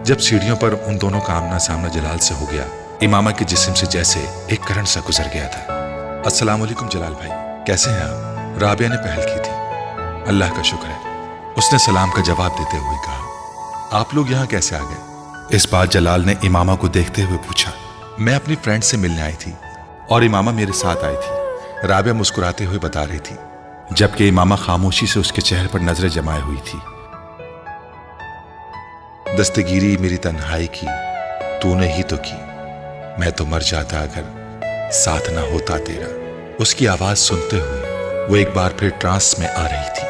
جب سیڑھیوں پر ان دونوں کا آمنا سامنا جلال سے ہو گیا، امامہ کے جسم سے جیسے ایک کرنٹ سا گزر گیا تھا۔ السلام علیکم جلال بھائی، کیسے ہیں آپ؟ رابعہ نے پہل کی تھی۔ اللہ کا شکر ہے، اس نے سلام کا جواب دیتے ہوئے کہا۔ آپ لوگ یہاں کیسے آ گئے؟ اس بار جلال نے امامہ کو دیکھتے ہوئے پوچھا۔ میں اپنی فرینڈ سے ملنے آئی تھی اور امامہ میرے ساتھ آئی تھی، رابعہ مسکراتے ہوئے بتا رہی تھی، جبکہ امامہ خاموشی سے اس کے چہرے پر نظریں جمائے ہوئی تھی۔ دستگیری میری تنہائی کی تو نے ہی تو کی، میں تو مر جاتا اگر ساتھ نہ ہوتا تیرا۔ اس کی آواز سنتے ہوئے وہ ایک بار پھر ٹرانس میں آ رہی تھی۔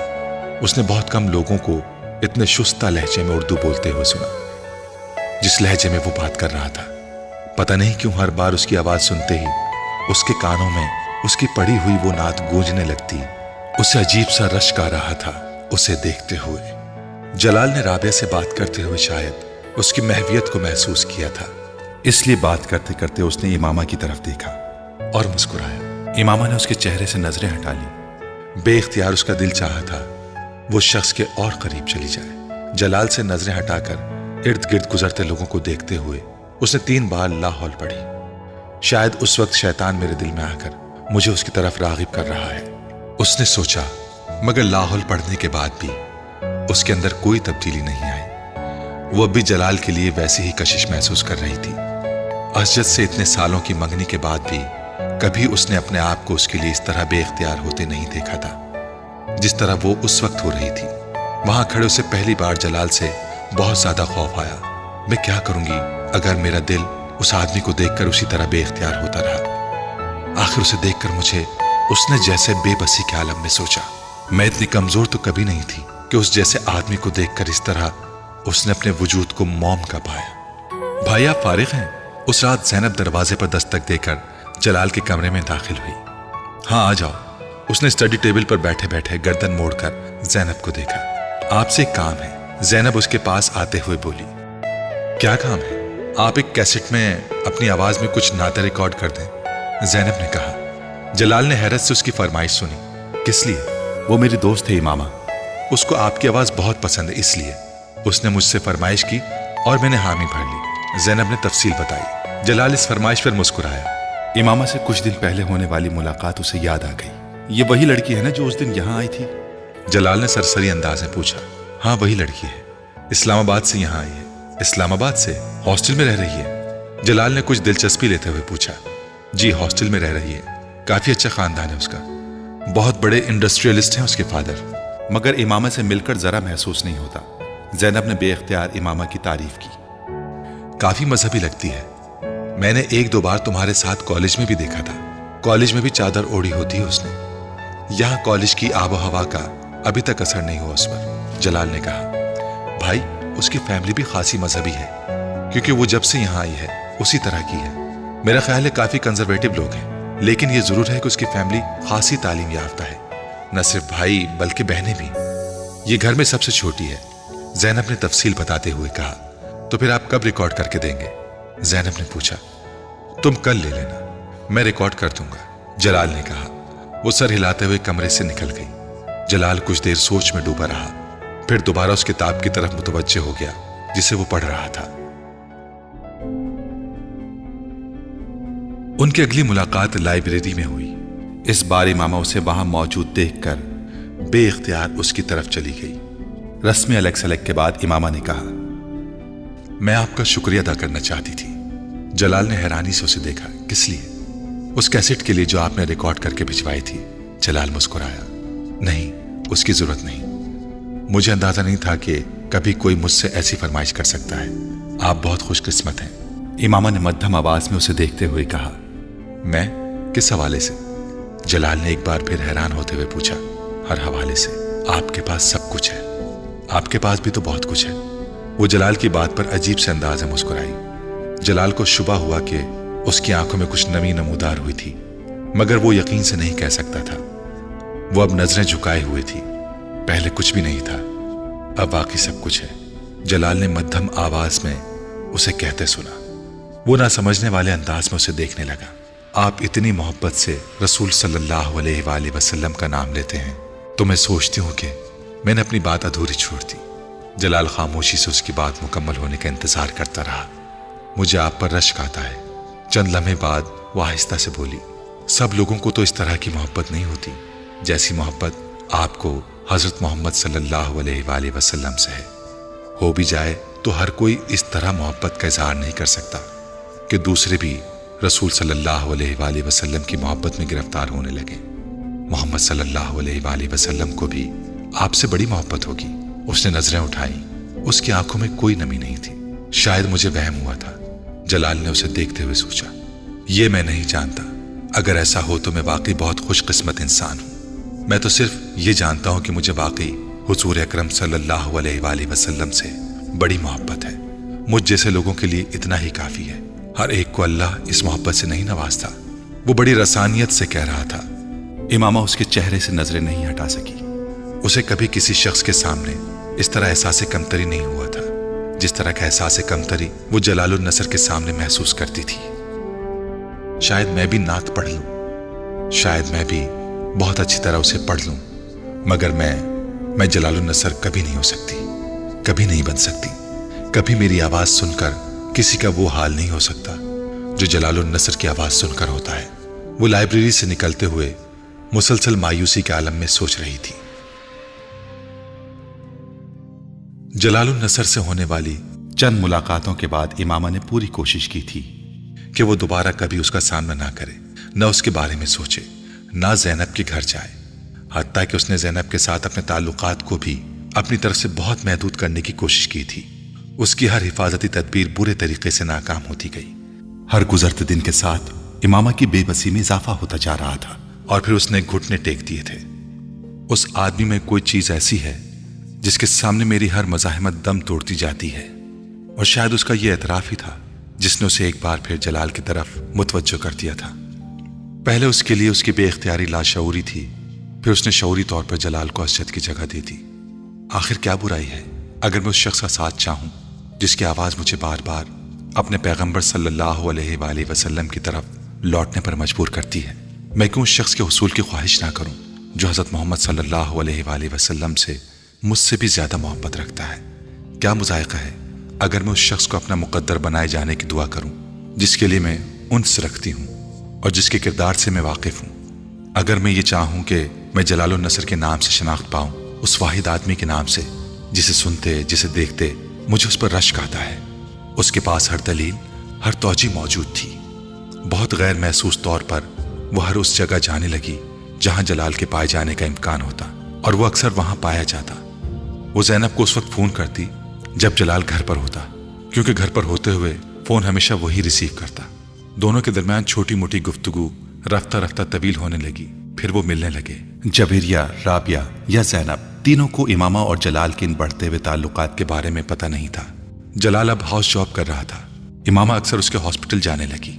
اس نے بہت کم لوگوں کو اتنے شستہ لہجے میں اردو بولتے ہوئے سنا جس لہجے میں وہ بات کر رہا تھا۔ پتہ نہیں کیوں ہر بار اس کی آواز سنتے ہی اس کے کانوں میں اس کی پڑھی ہوئی وہ نعت گونجنے لگتی۔ اسے عجیب سا رشک آ رہا تھا اسے دیکھتے ہوئے۔ جلال نے رابعہ سے بات کرتے ہوئے شاید اس کی محویت کو محسوس کیا تھا، اس لیے بات کرتے کرتے اس نے امامہ کی طرف دیکھا اور مسکرایا۔ امامہ نے اس کے چہرے سے نظریں ہٹا لی۔ بے اختیار اس کا دل چاہا تھا وہ شخص کے اور قریب چلی جائے۔ جلال سے نظریں ہٹا کر ارد گرد گزرتے لوگوں کو دیکھتے ہوئے اس نے 3 بار لا حول پڑھی۔ شاید اس وقت شیطان میرے دل میں آ کر مجھے اس کی طرف راغب کر رہا ہے، اس نے سوچا، مگر لا حول پڑھنے کے بعد بھی اس کے اندر کوئی تبدیلی نہیں آئی۔ وہ اب بھی جلال کے لیے ویسی ہی کشش محسوس کر رہی تھی۔ اسجد سے اتنے سالوں کی منگنی کے بعد بھی کبھی اس نے اپنے آپ کو اس کے لیے اس طرح بے اختیار ہوتے نہیں دیکھا تھا جس طرح وہ اس وقت ہو رہی تھی۔ وہاں کھڑے اسے پہلی بار جلال سے بہت زیادہ خوف آیا۔ میں کیا کروں گی اگر میرا دل اس آدمی کو دیکھ کر اسی طرح بے اختیار ہوتا رہا؟ آخر اسے دیکھ کر مجھے اس نے جیسے بے بسی کے عالم میں سوچا، میں اتنی کمزور تو کبھی نہیں تھی کہ اس جیسے آدمی کو دیکھ کر اس طرح اس نے اپنے وجود کو موم کا پایا۔ بھائی آپ فارغ ہیں؟ اس رات زینب دروازے پر دستک دے کر جلال کے کمرے میں داخل ہوئی۔ ہاں آ جاؤ۔ اس نے اسٹڈی ٹیبل پر بیٹھے بیٹھے گردن موڑ کر زینب کو دیکھا۔ آپ سے ایک کام ہے، زینب اس کے پاس آتے ہوئے بولی۔ کیا کام ہے؟ آپ ایک کیسٹ میں اپنی آواز میں کچھ نعتیں ریکارڈ کر دیں، زینب نے کہا۔ جلال نے حیرت سے اس کی فرمائش سنی۔ کس لیے؟ وہ میری دوست ہے امامہ، اس کو آپ کی آواز بہت پسند ہے، اس لیے اس نے مجھ سے فرمائش کی اور میں نے حامی بھر لی، زینب نے تفصیل بتائی۔ جلال اس فرمائش پر مسکرایا۔ امامہ سے کچھ دن پہلے ہونے والی ملاقات اسے یاد آ گئی۔ یہ وہی لڑکی ہے نا جو اس دن یہاں آئی تھی؟ جلال نے سرسری انداز میں پوچھا۔ ہاں وہی لڑکی ہے، اسلام آباد سے یہاں آئی ہے۔ اسلام آباد سے؟ ہاسٹل میں رہ رہی ہے؟ جلال نے کچھ دلچسپی لیتے ہوئے پوچھا۔ جی ہاسٹل میں رہ رہی ہے، کافی اچھا خاندان ہے اس کا، بہت بڑے انڈسٹریلسٹ ہیں اس کے فادر۔ مگر امامہ سے مل کر ذرا محسوس نہیں ہوتا، زینب نے بے اختیار امامہ کی تعریف کی۔ کافی مذہبی لگتی ہے، میں نے 1-2 بار تمہارے ساتھ کالج میں بھی دیکھا تھا، کالج میں بھی چادر اوڑھی ہوتی ہے اس نے۔ یہاں کالج کی آب و ہوا کا ابھی تک اثر نہیں ہوا اس پر، جلال نے کہا۔ بھائی اس کی فیملی بھی خاصی مذہبی ہے، کیونکہ وہ جب سے یہاں آئی ہے اسی طرح کی ہے۔ میرا خیال ہے کافی کنزرویٹو لوگ ہیں، لیکن یہ ضرور ہے کہ اس کی فیملی خاصی تعلیم یافتہ ہے، نہ صرف بھائی بلکہ بہنیں بھی۔ یہ گھر میں سب سے چھوٹی ہے، زینب نے تفصیل بتاتے ہوئے کہا۔ تو پھر آپ کب ریکارڈ کر کے دیں گے؟ زینب نے پوچھا۔ تم کل لے لینا، میں ریکارڈ کر دوں گا، جلال نے کہا۔ وہ سر ہلاتے ہوئے کمرے سے نکل گئی۔ جلال کچھ دیر سوچ میں ڈوبا رہا، پھر دوبارہ اس کتاب کی طرف متوجہ ہو گیا جسے وہ پڑھ رہا تھا۔ ان کی اگلی ملاقات لائبریری میں ہوئی۔ اس بار امامہ اسے وہاں موجود دیکھ کر بے اختیار اس کی طرف چلی گئی۔ رسمی الگ سلگ کے بعد امامہ نے کہا، میں آپ کا شکریہ ادا کرنا چاہتی تھی۔ جلال نے حیرانی سے اسے دیکھا۔ کس لیے؟ اس کیسٹ کے لیے جو آپ نے ریکارڈ کر کے بھجوائی تھی، جلال مسکرایا۔ نہیں، اس کی ضرورت نہیں، مجھے اندازہ نہیں تھا کہ کبھی کوئی مجھ سے ایسی فرمائش کر سکتا ہے، آپ بہت خوش قسمت ہیں، امامہ نے مدھم آواز میں اسے دیکھتے ہوئے کہا۔ میں؟ کس حوالے سے؟ جلال نے ایک بار پھر حیران ہوتے ہوئے پوچھا۔ ہر حوالے سے، آپ کے پاس سب کچھ ہے، آپ کے پاس بھی تو بہت کچھ ہے۔ وہ جلال کی بات پر عجیب سے انداز میں مسکرائی۔ جلال کو شبہ ہوا کہ اس کی آنکھوں میں کچھ نمی نمودار ہوئی تھی، مگر وہ یقین سے نہیں کہہ سکتا تھا۔ وہ اب نظریں جھکائے ہوئے تھی، پہلے کچھ بھی نہیں تھا، اب واقعی سب کچھ ہے، جلال نے مدھم آواز میں اسے کہتے سنا۔ وہ نہ سمجھنے والے انداز میں اسے دیکھنے لگا۔ آپ اتنی محبت سے رسول صلی اللہ علیہ وآلہ وسلم کا نام لیتے ہیں تو میں سوچتی ہوں کہ میں نے اپنی بات ادھوری چھوڑ دی۔ جلال خاموشی سے اس کی بات مکمل ہونے کا انتظار کرتا رہا۔ مجھے آپ پر رشک آتا ہے۔ چند لمحے بعد وہ آہستہ سے بولی، سب لوگوں کو تو اس طرح کی محبت نہیں ہوتی جیسی محبت آپ کو حضرت محمد صلی اللہ علیہ وآلہ وسلم سے ہے۔ ہو بھی جائے تو ہر کوئی اس طرح محبت کا اظہار نہیں کر سکتا کہ دوسرے بھی رسول صلی اللہ علیہ وآلہ وسلم کی محبت میں گرفتار ہونے لگے۔ محمد صلی اللہ علیہ وآلہ وسلم کو بھی آپ سے بڑی محبت ہوگی۔ اس نے نظریں اٹھائیں، اس کی آنکھوں میں کوئی نمی نہیں تھی۔ شاید مجھے وہم ہوا تھا، جلال نے اسے دیکھتے ہوئے سوچا۔ یہ میں نہیں جانتا، اگر ایسا ہو تو میں واقعی بہت خوش قسمت انسان ہوں۔ میں تو صرف یہ جانتا ہوں کہ مجھے واقعی حضور اکرم صلی اللہ علیہ وآلہ وسلم سے بڑی محبت ہے۔ مجھ جیسے لوگوں کے لیے اتنا ہی کافی ہے، ہر ایک کو اللہ اس محبت سے نہیں نوازتا۔ وہ بڑی رسانیت سے کہہ رہا تھا۔ امامہ اس کے چہرے سے نظریں نہیں ہٹا سکی۔ اسے کبھی کسی شخص کے سامنے اس طرح احساس کمتری نہیں ہوا تھا جس طرح کا احساس کمتری وہ جلال النصر کے سامنے محسوس کرتی تھی۔ شاید میں بھی نعت پڑھ لوں، شاید میں بھی بہت اچھی طرح اسے پڑھ لوں، مگر میں جلال النصر کبھی نہیں ہو سکتی، کبھی نہیں بن سکتی۔ کبھی میری آواز سن کر کسی کا وہ حال نہیں ہو سکتا جو جلال النصر کی آواز سن کر ہوتا ہے۔ وہ لائبریری سے نکلتے ہوئے مسلسل مایوسی کے عالم میں سوچ رہی تھی۔ جلال النصر سے ہونے والی چند ملاقاتوں کے بعد امامہ نے پوری کوشش کی تھی کہ وہ دوبارہ کبھی اس کا سامنا نہ کرے، نہ اس کے بارے میں سوچے، نہ زینب کے گھر جائے۔ حتیٰ کہ اس نے زینب کے ساتھ اپنے تعلقات کو بھی اپنی طرف سے بہت محدود کرنے کی کوشش کی تھی۔ اس کی ہر حفاظتی تدبیر برے طریقے سے ناکام ہوتی گئی۔ ہر گزرتے دن کے ساتھ امامہ کی بے بسی میں اضافہ ہوتا جا رہا تھا، اور پھر اس نے گھٹنے ٹیک دیے تھے۔ اس آدمی میں کوئی چیز ایسی ہے جس کے سامنے میری ہر مزاحمت دم توڑتی جاتی ہے، اور شاید اس کا یہ اعتراف ہی تھا جس نے اسے ایک بار پھر جلال کی طرف متوجہ کر دیا تھا۔ پہلے اس کے لیے اس کی بے اختیاری لاشعوری تھی، پھر اس نے شعوری طور پر جلال کو اسجد کی جگہ دے دی۔ آخر کیا برائی ہے اگر میں اس شخص کا ساتھ چاہوں جس کی آواز مجھے بار بار اپنے پیغمبر صلی اللہ علیہ وآلہ وسلم کی طرف لوٹنے پر مجبور کرتی ہے؟ میں کیوں اس شخص کے حصول کی خواہش نہ کروں جو حضرت محمد صلی اللہ علیہ وآلہ وسلم سے مجھ سے بھی زیادہ محبت رکھتا ہے؟ کیا مذائقہ ہے اگر میں اس شخص کو اپنا مقدر بنائے جانے کی دعا کروں جس کے لیے میں انس رکھتی ہوں اور جس کے کردار سے میں واقف ہوں؟ اگر میں یہ چاہوں کہ میں جلال النصر کے نام سے شناخت پاؤں، اس واحد آدمی کے نام سے جسے سنتے جسے دیکھتے مجھے اس پر رشک آتا ہے، اس کے پاس ہر دلیل، ہر توجہ موجود تھی۔ بہت غیر محسوس طور پر وہ ہر اس جگہ جانے لگی جہاں جلال کے پائے جانے کا امکان ہوتا، اور وہ اکثر وہاں پایا جاتا۔ وہ زینب کو اس وقت فون کرتی جب جلال گھر پر ہوتا، کیونکہ گھر پر ہوتے ہوئے فون ہمیشہ وہی ریسیو کرتا۔ دونوں کے درمیان چھوٹی موٹی گفتگو رفتہ رفتہ طویل ہونے لگی، پھر وہ ملنے لگے۔ جویریہ، رابعہ یا زینب، تینوں کو امامہ اور جلال کے ان بڑھتے ہوئے تعلقات کے بارے میں پتہ نہیں تھا۔ جلال اب ہاؤس جاب کر رہا تھا، امامہ اکثر اس کے ہاسپٹل جانے لگی۔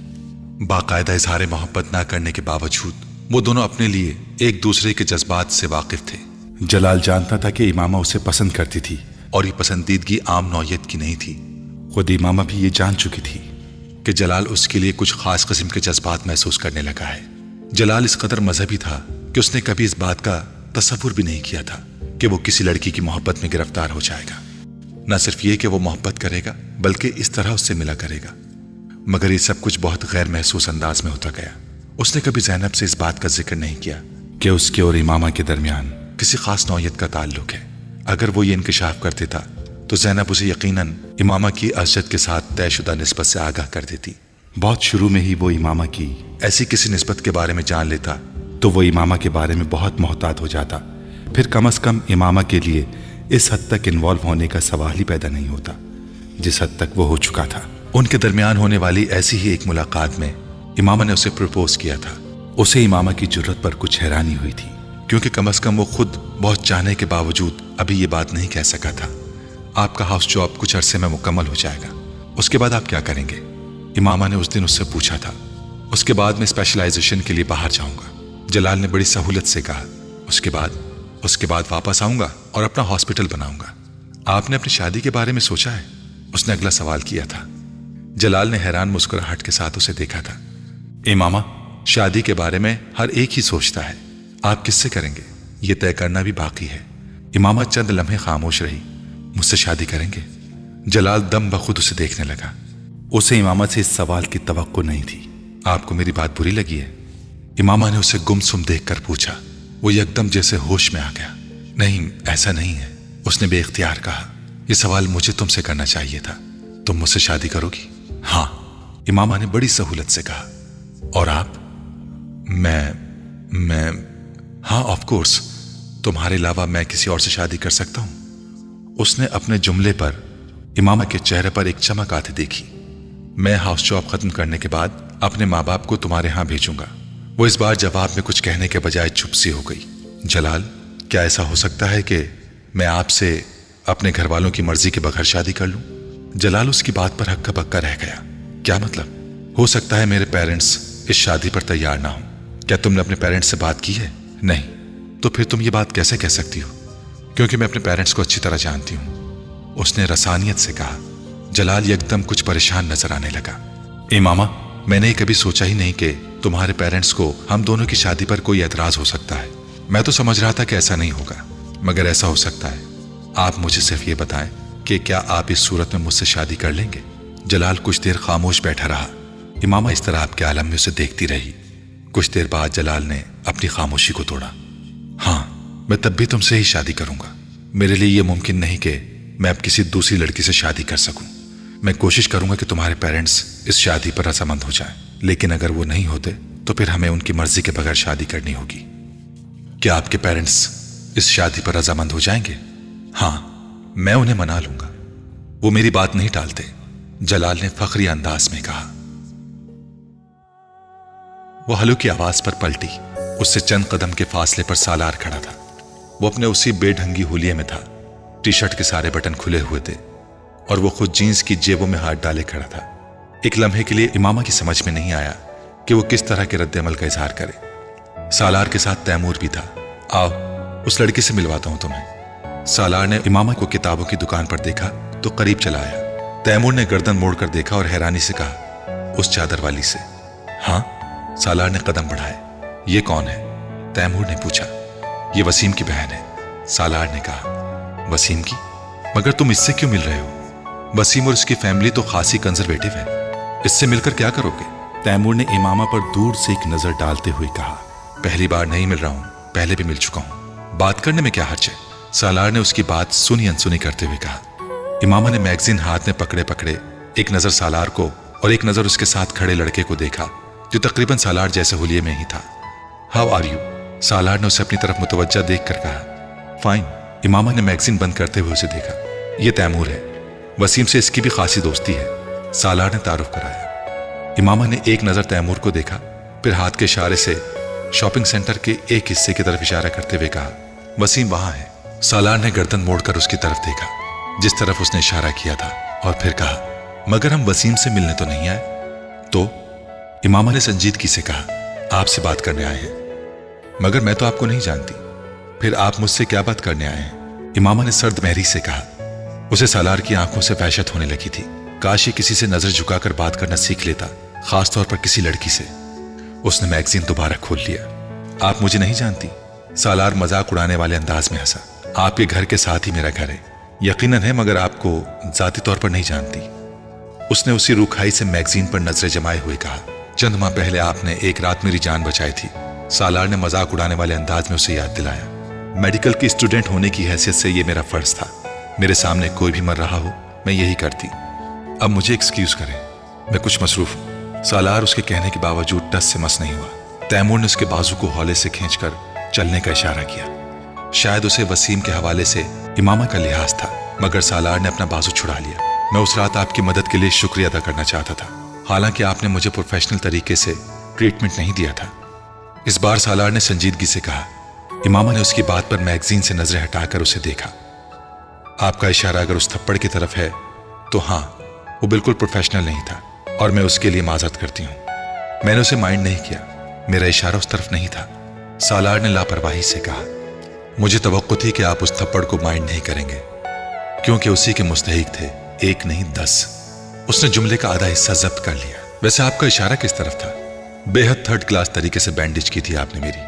باقاعدہ اظہار محبت نہ کرنے کے باوجود وہ دونوں اپنے لیے ایک دوسرے کے جذبات سے واقف تھے۔ جلال جانتا تھا کہ امامہ اسے پسند کرتی تھی، اور یہ پسندیدگی عام نوعیت کی نہیں تھی۔ خود امامہ بھی یہ جان چکی تھی کہ جلال اس کے لیے کچھ خاص قسم کے جذبات محسوس کرنے لگا ہے۔ جلال اس قدر مذہبی تھا کہ اس نے کبھی اس بات کا تصور بھی نہیں کیا تھا کہ وہ کسی لڑکی کی محبت میں گرفتار ہو جائے گا۔ نہ صرف یہ کہ وہ محبت کرے گا بلکہ اس طرح اس سے ملا کرے گا، مگر یہ سب کچھ بہت غیر محسوس انداز میں ہوتا گیا۔ اس نے کبھی زینب سے اس بات کا ذکر نہیں کیا کہ اس کے اور امامہ کے درمیان کسی خاص نوعیت کا تعلق ہے۔ اگر وہ یہ انکشاف کر دیتا تو زینب اسے یقیناً امامہ کی اسجد کے ساتھ طے شدہ نسبت سے آگاہ کر دیتی۔ بہت شروع میں ہی وہ امامہ کی ایسی کسی نسبت کے بارے میں جان لیتا تو وہ امامہ کے بارے میں بہت محتاط ہو جاتا، پھر کم از کم امامہ کے لیے اس حد تک انوالو ہونے کا سوال ہی پیدا نہیں ہوتا جس حد تک وہ ہو چکا تھا۔ ان کے درمیان ہونے والی ایسی ہی ایک ملاقات میں امامہ نے اسے پروپوز کیا تھا۔ اسے امامہ کی جرت پر کچھ حیرانی ہوئی تھی، کیونکہ کم از کم وہ خود بہت چاہنے کے باوجود ابھی یہ بات نہیں کہہ سکا تھا۔ آپ کا ہاؤس جاب کچھ عرصے میں مکمل ہو جائے گا، اس کے بعد آپ کیا کریں گے؟ امامہ نے اس دن اس سے پوچھا تھا۔ اس کے بعد میں اسپیشلائزیشن کے لیے باہر جاؤں گا، جلال نے بڑی سہولت سے کہا۔ اس کے بعد واپس آؤں گا اور اپنا ہاسپٹل بناؤں گا۔ آپ نے اپنی شادی کے بارے میں سوچا ہے؟ اس نے اگلا سوال کیا تھا۔ جلال نے حیران مسکراہٹ کے ساتھ اسے دیکھا تھا۔ امامہ، شادی کے بارے میں ہر ایک ہی سوچتا ہے، آپ کس سے کریں گے یہ طے کرنا بھی باقی ہے۔ امامہ چند لمحے خاموش رہی۔ مجھ سے شادی کریں گے؟ جلال دم بخود اسے دیکھنے لگا۔ اسے امامہ سے اس سوال کی توقع نہیں تھی۔ آپ کو میری بات بری لگی ہے؟ امامہ نے اسے گمسم دیکھ کر پوچھا۔ وہ یکدم جیسے ہوش میں آ گیا۔ نہیں، ایسا نہیں ہے، اس نے بے اختیار کہا۔ یہ سوال مجھے تم سے کرنا چاہیے تھا۔ تم مجھ سے شادی کرو گی؟ ہاں، امامہ نے بڑی سہولت سے کہا۔ اور آپ؟ میں ہاں آف کورس، تمہارے علاوہ میں کسی اور سے شادی کر سکتا ہوں؟ اس نے اپنے جملے پر امامہ کے چہرے پر ایک چمک آتے دیکھی۔ میں ہاؤس جاب ختم کرنے کے بعد اپنے ماں باپ کو تمہارے ہاں بھیجوں گا۔ وہ اس بار جواب میں کچھ کہنے کے بجائے چپ سی ہو گئی۔ جلال، کیا ایسا ہو سکتا ہے کہ میں آپ سے اپنے گھر والوں کی مرضی کے بغیر شادی کر لوں؟ جلال اس کی بات پر ہکا بکا رہ گیا۔ کیا مطلب؟ ہو سکتا ہے میرے پیرنٹس اس شادی پر تیار نہ ہوں۔ کیا تم نے اپنے پیرنٹس سے بات کی ہے؟ نہیں۔ تو پھر تم یہ بات کیسے کہہ سکتی ہو؟ क्योंकि मैं अपने पेरेंट्स को अच्छी तरह जानती हूं। उसने रसानियत से कहा। जलाल एकदम कुछ परेशान नजर आने लगा। इमामा, मैंने कभी सोचा ही नहीं कि तुम्हारे पेरेंट्स को हम दोनों की शादी पर कोई एतराज हो सकता है। मैं तो समझ रहा था कि ऐसा नहीं होगा, मगर ऐसा हो सकता है। आप मुझे सिर्फ ये बताएं कि क्या आप इस सूरत में मुझसे शादी कर लेंगे? जलाल कुछ देर खामोश बैठा रहा। इमामा इस तरह आपके आलम में उसे देखती रही। कुछ देर बाद जलाल ने अपनी खामोशी को तोड़ा। हाँ, मैं तब भी तुमसे ही शादी करूंगा। मेरे लिए यह मुमकिन नहीं कि मैं अब किसी दूसरी लड़की से शादी कर सकूं। मैं कोशिश करूंगा कि तुम्हारे पेरेंट्स इस शादी पर रजामंद हो जाएं, लेकिन अगर वो नहीं होते तो फिर हमें उनकी मर्जी के बगैर शादी करनी होगी। क्या आपके पेरेंट्स इस शादी पर रजामंद हो जाएंगे? हाँ, मैं उन्हें मना लूंगा। वो मेरी बात नहीं टालते, जलाल ने फखरी अंदाज में कहा। वो हलू की आवाज पर पलटी। उससे चंद कदम के फासले पर सालार खड़ा था। वो अपने उसी बेढंगी हुलिये में था। टी शर्ट के सारे बटन खुले हुए थे और वो खुद जीन्स की जेबों में हाथ डाले खड़ा था। एक लम्हे के लिए इमामा की समझ में नहीं आया कि वो किस तरह के रद्द-ए-अमल का इजहार करे। सालार के साथ तैमूर भी था। आओ, उस लड़की से मिलवाता हूं तुम्हें। सालार ने इमामा को किताबों की दुकान पर देखा तो करीब चला आया। तैमूर ने गर्दन मोड़कर देखा और हैरानी से कहा, उस चादर वाली से? हाँ। सालार ने कदम बढ़ाए। ये कौन है? तैमूर ने पूछा। ये वसीम की बहन है, सालार ने कहा। वसीम की? मगर तुम इससे क्यों मिल रहे हो? वसीम और उसकी फैमिली तो खासी कंजर्वेटिव है, इससे मिलकर क्या करोगे? तैमूर ने इमामा पर दूर से एक नजर डालते हुए कहा। पहली बार नहीं मिल रहा हूं, पहले भी मिल चुका हूं। बात करने में क्या हर्ज है? सालार ने उसकी बात सुनी अनसुनी करते हुए कहा। इमामा ने मैगजीन हाथ में पकड़े पकड़े एक नजर सालार को और एक नजर उसके साथ खड़े लड़के को देखा जो तकरीबन सालार जैसे हुलिये में ही था। How are you? सालार ने उसे अपनी तरफ मुतवज्जा देखकर कहा। फाइन। इमामा ने मैगजीन बंद करते हुए उसे देखा। यह तैमूर है, वसीम से इसकी भी खासी दोस्ती है, सालार ने तारुफ कराया। इमामा ने एक नजर तैमूर को देखा, फिर हाथ के इशारे से शॉपिंग सेंटर के एक हिस्से की तरफ इशारा करते हुए कहा, वसीम वहां है। सालार ने गर्दन मोड़कर उसकी तरफ देखा जिस तरफ उसने इशारा किया था और फिर कहा, मगर हम वसीम से मिलने तो नहीं आए। तो? इमामा ने संजीदगी से कहा, आपसे बात करने आए हैं। मगर मैं तो आपको नहीं जानती। फिर आप मुझसे क्या बात करने आए हैं? इमामा ने सर्द महरी से कहा। उसे सालार की आंखों से वहशत होने लगी थी। काश ये किसी से नजर झुकाकर बात करना सीख लेता, खासतौर पर किसी लड़की से। उसने मैगजीन दोबारा खोल लिया। आप मुझे नहीं जानती? सालार मजाक उड़ाने वाले अंदाज में हंसा। आपके घर के साथ ही मेरा घर है, यकीनन है, मगर आपको जाती तौर पर नहीं जानती। उसने उसी रूखाई से मैगजीन पर नजरें जमाए हुए कहा, चंद माह पहले आपने एक रात मेरी जान बचाई थी। सालार ने मजाक उड़ाने वाले अंदाज में उसे याद दिलाया। मेडिकल की स्टूडेंट होने की हैसियत से यह मेरा फर्ज था। मेरे सामने कोई भी मर रहा हो, मैं यही करती। अब मुझे एक्सक्यूज करें, मैं कुछ मसरूफ हूं। सालार उसके कहने के बावजूद टस से मस नहीं हुआ। तैमूर ने उसके बाजू को हौले से खींचकर चलने का इशारा किया। शायद उसे वसीम के हवाले से इमामा का लिहाज था, मगर सालार ने अपना बाजू छुड़ा लिया। मैं उस रात आपकी मदद के लिए शुक्रिया अदा करना चाहता था, हालांकि आपने मुझे प्रोफेशनल तरीके से ट्रीटमेंट नहीं दिया था। इस बार सालार ने संजीदगी से कहा। इमामा ने उसकी बात पर मैगजीन से नजरें हटाकर उसे देखा। आपका इशारा अगर उस थप्पड़ की तरफ है तो हाँ, वो बिल्कुल प्रोफेशनल नहीं था और मैं उसके लिए माजरत करती हूँ। मैंने उसे माइंड नहीं किया, मेरा इशारा उस तरफ नहीं था, सालार ने लापरवाही से कहा। मुझे तवक्को थी कि आप उस थप्पड़ को माइंड नहीं करेंगे, क्योंकि उसी के मुस्तहिक थे, एक नहीं 10। उसने जुमले का आधा हिस्सा जब्त कर लिया। वैसे आपका इशारा किस तरफ था? बेहद थर्ड क्लास तरीके से बैंडेज की थी आपने मेरी,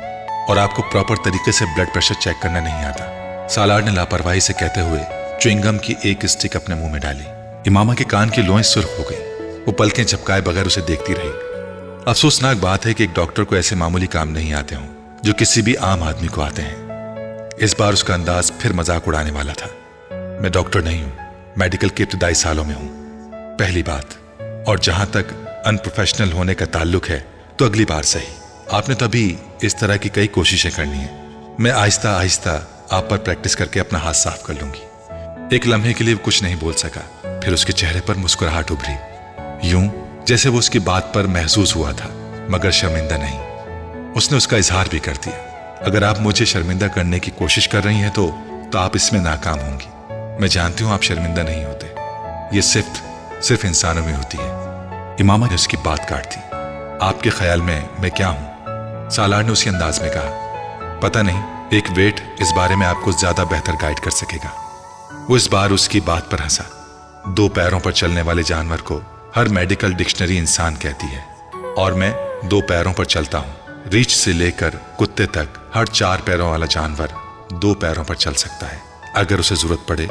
और आपको प्रॉपर तरीके से ब्लड प्रेशर चेक करना नहीं आता, सालार ने लापरवाही से कहते हुए च्युइंगम की एक स्टिक अपने मुंह में डाली। इमामा के कान की लोएं सुर्ख हो गई। वो पलकें झपकाए बगैर उसे देखती रही। अफसोसनाक बात है कि एक डॉक्टर को ऐसे मामूली काम नहीं आते हों जो किसी भी आम आदमी को आते हैं। इस बार उसका अंदाज फिर मजाक उड़ाने वाला था। मैं डॉक्टर नहीं हूं, मेडिकल के इब्तिदाई सालों में हूं, पहली बात। और जहां तक अनप्रोफेशनल होने का ताल्लुक है तो अगली बार सही। आपने तो अभी इस तरह की कई कोशिशें करनी है। मैं आहिस्ता आहिस्ता आप पर प्रैक्टिस करके अपना हाथ साफ कर लूंगी। एक लम्हे के लिए वो कुछ नहीं बोल सका, फिर उसके चेहरे पर मुस्कुराहट उभरी, यूं जैसे वो उसकी बात पर महसूस हुआ था, मगर शर्मिंदा नहीं। उसने उसका इजहार भी कर दिया। अगर आप मुझे शर्मिंदा करने की कोशिश कर रही हैं तो आप इसमें नाकाम होंगी। मैं जानती हूं आप शर्मिंदा नहीं होते, ये सिर्फ इंसानों में होती है। इमामा ने उसकी बात काट दी। आपके ख्याल में मैं क्या हूं? सालार ने उसी अंदाज में कहा। पता नहीं, एक वेट इस बारे में आपको ज्यादा बेहतर गाइड कर सकेगा। वो इस बार उसकी बात पर हंसा। 2 पैरों पर चलने वाले जानवर को हर मेडिकल डिक्शनरी इंसान कहती है, और मैं 2 पैरों पर चलता हूं। रीछ से लेकर कुत्ते तक हर 4 पैरों वाला जानवर 2 पैरों पर चल सकता है, अगर उसे जरूरत पड़े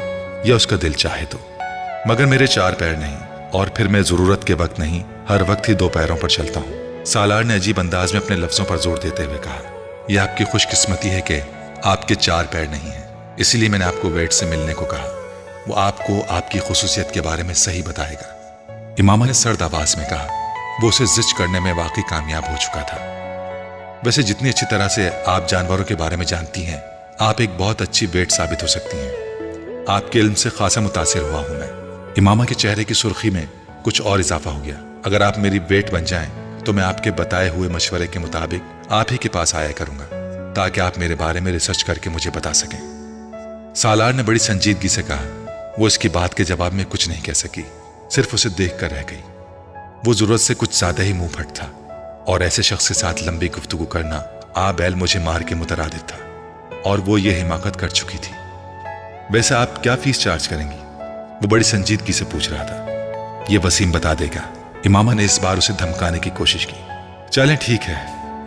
या उसका दिल चाहे तो। मगर मेरे 4 पैर नहीं, और फिर मैं जरूरत के वक्त नहीं, हर वक्त ही 2 पैरों पर चलता हूं। सालार ने अजीब अंदाज में अपने लफ्जों पर जोर देते हुए कहा, यह आपकी खुशकिस्मती है कि आपके 4 पैर नहीं हैं, इसीलिए मैंने आपको वेट से मिलने को कहा। वो आपको आपकी खुसूसियत के बारे में सही बताएगा। इमामा ने सर्द आवाज में कहा। वो उसे जिच करने में वाकई कामयाब हो चुका था। वैसे जितनी अच्छी तरह से आप जानवरों के बारे में जानती हैं, आप एक बहुत अच्छी वेट साबित हो सकती हैं। आपके इल्म से खासा मुतासिर हुआ हूं मैं। इमामा के चेहरे की सुर्खी में कुछ और इजाफा हो गया। अगर आप मेरी वेट बन जाएं तो मैं आपके बताए हुए मशवरे के मुताबिक आप ही के पास आया करूंगा, ताकि आप मेरे बारे में रिसर्च करके मुझे बता सकें। सालार ने बड़ी संजीदगी से कहा। वो इसकी बात के जवाब में कुछ नहीं कह सकी, सिर्फ उसे देख कर रह गई। वो जरूरत से कुछ ज्यादा ही मुंह फट था, और ऐसे शख्स के साथ लंबी गुफ्तगू करना आ बैल मुझे मार के मुतरादिद था, और वो ये हिमाकत कर चुकी थी। वैसे आप क्या फीस चार्ज करेंगी? वो बड़ी संजीदगी से पूछ रहा था। ये वसीम बता देगा। इमामा ने इस बार उसे धमकाने की कोशिश की। चलें ठीक है,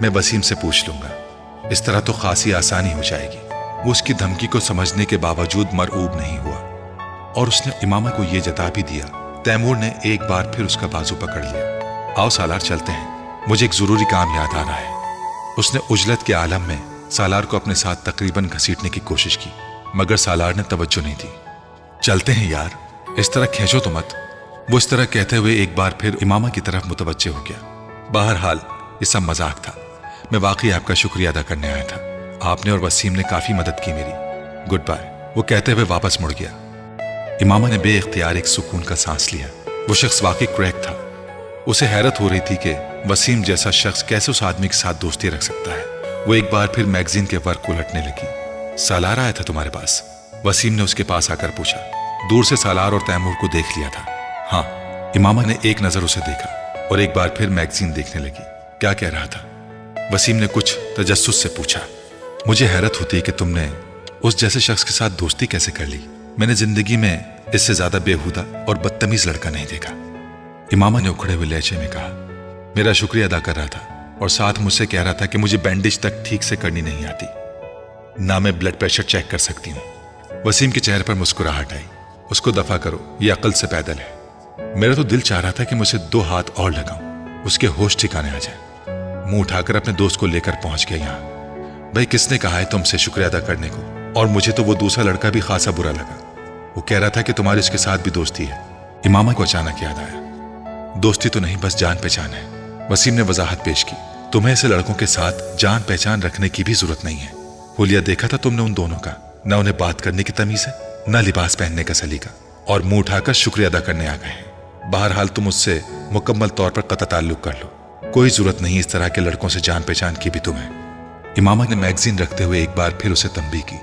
मैं वसीम से पूछ लूंगा। इस तरह तो खासी आसानी हो जाएगी। वो उसकी धमकी को समझने के बावजूद मरऊब नहीं हुआ, और उसने इमामा को यह जता भी दिया। तैमूर ने एक बार फिर उसका बाजू पकड़ लिया। आओ सालार चलते हैं, मुझे एक जरूरी काम याद आ रहा है। उसने उजलत के आलम में सालार को अपने साथ तकरीबन घसीटने की कोशिश की, मगर सालार ने तवज्जो नहीं दी। चलते हैं यार, इस तरह खींचो तो मत। वो इस तरह कहते हुए एक बार फिर इमामा की तरफ मुतवज्जे हो गया। बहरहाल ये सब मजाक था। मैं वाकई आपका शुक्रिया अदा करने आया था। आपने और वसीम ने काफी मदद की मेरी। गुड बाय, वो कहते हुए वापस मुड़ गया। इमामा ने बेइख्तियार एक सुकून का सांस लिया। वो शख्स वाकई क्रैक था। उसे हैरत हो रही थी कि वसीम जैसा शख्स कैसे उस आदमी के साथ दोस्ती रख सकता है। वो एक बार फिर मैगजीन के वर्क उलटने लगी। सालार आया था तुम्हारे पास? वसीम ने उसके पास आकर पूछा। दूर से सालार और तैमूर को देख लिया था। हाँ। इमामा ने एक नजर उसे देखा और एक बार फिर मैगजीन देखने लगी। क्या कह रहा था? वसीम ने कुछ तजस्सुस से पूछा। मुझे हैरत होती है कि तुमने उस जैसे शख्स के साथ दोस्ती कैसे कर ली। मैंने जिंदगी में इससे ज्यादा बेहुदा और बदतमीज लड़का नहीं देखा। इमामा ने उखड़े हुए लहजे में कहा। मेरा शुक्रिया अदा कर रहा था और साथ मुझसे कह रहा था कि मुझे बैंडेज तक ठीक से करनी नहीं आती, ना मैं ब्लड प्रेशर चेक कर सकती हूँ। वसीम के चेहरे पर मुस्कुराहट आई। उसको दफा करो, ये अकल से पैदल है। मेरा तो दिल चाह रहा था कि मैं उसे 2 हाथ और लगाऊं, उसके होश ठिकाने आ जाए। मुंह उठाकर अपने दोस्त को लेकर पहुंच गया यहाँ। भाई किसने कहा है तुमसे शुक्रिया अदा करने को? और मुझे तो वो दूसरा लड़का भी खासा बुरा लगा। वो कह रहा था कि तुम्हारी उसके साथ भी दोस्ती है। इमामा को अचानक याद आया। दोस्ती तो नहीं, बस जान पहचान है। वसीम ने वजाहत पेश की। तुम्हें ऐसे लड़कों के साथ जान पहचान रखने की भी जरूरत नहीं है। हुलिया देखा था तुमने उन दोनों का? न उन्हें बात करने की तमीज है, न लिबास पहनने का सलीका, और मुंह उठाकर शुक्रिया अदा करने आ गए हैं। बहरहाल तुम उससे मुकम्मल तौर पर कतई ताल्लुक कर लो। कोई जरूरत नहीं इस तरह के लड़कों से जान पहचान की भी तुम्हें। इमामा ने मैगजीन रखते हुए एक बार फिर उसे तंबीह की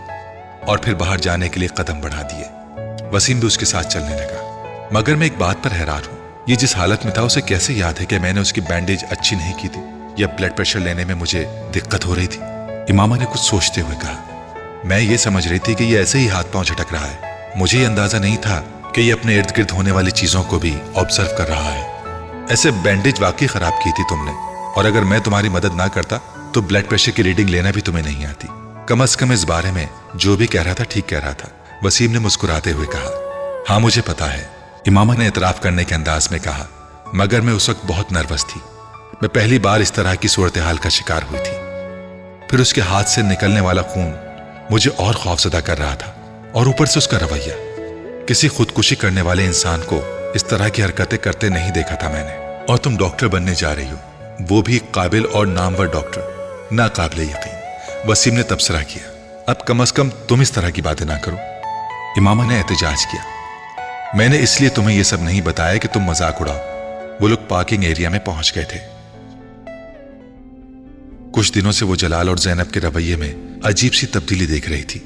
और फिर बाहर जाने के लिए कदम बढ़ा दिए। वसीम भी उसके साथ चलने लगा। मगर मैं एक बात पर हैरान हूं, ये जिस हालत में था उसे कैसे याद है कि मैंने उसकी बैंडेज अच्छी नहीं की थी या ब्लड प्रेशर लेने में मुझे दिक्कत हो रही थी? इमामा ने कुछ सोचते हुए कहा। मैं ये समझ रही थी कि ये ऐसे ही हाथ पांव झटक रहा है। मुझे ये अंदाजा नहीं था कि ये अपने इर्द गिर्द होने वाली चीजों को भी ऑब्जर्व कर रहा है। ऐसे बैंडेज वाकई खराब की थी तुमने, और अगर मैं तुम्हारी मदद ना करता तो ब्लड प्रेशर की रीडिंग लेना भी तुम्हें नहीं आती। कम से कम इस बारे में जो भी कह रहा था ठीक कह रहा था। वसीम ने मुस्कुराते हुए कहा। हाँ मुझे पता है, इमामा ने इतराफ करने के अंदाज में कहा, मगर मैं उस वक्त बहुत नर्वस थी। मैं पहली बार इस तरह की सूरत हाल का शिकार हुई थी। फिर उसके हाथ से निकलने वाला खून मुझे और खौफजदा कर रहा था, और ऊपर से उसका रवैया। किसी खुदकुशी करने वाले इंसान को इस तरह की हरकतें करते नहीं देखा था मैंने। और तुम डॉक्टर बनने जा रही हो, वो भी काबिल और नामवर डॉक्टर, ना काबिल यकीन। वसीम ने तबसरा किया। अब कम से कम तुम इस तरह की बातें ना करो। इमामा ने एहतजाज किया। मैंने इसलिए तुम्हें यह सब नहीं बताया कि तुम मजाक उड़ाओ। वो लोग पार्किंग एरिया में पहुंच गए थे। कुछ दिनों से वो जलाल और ज़ैनब के रवैये में अजीब सी तब्दीली देख रही थी।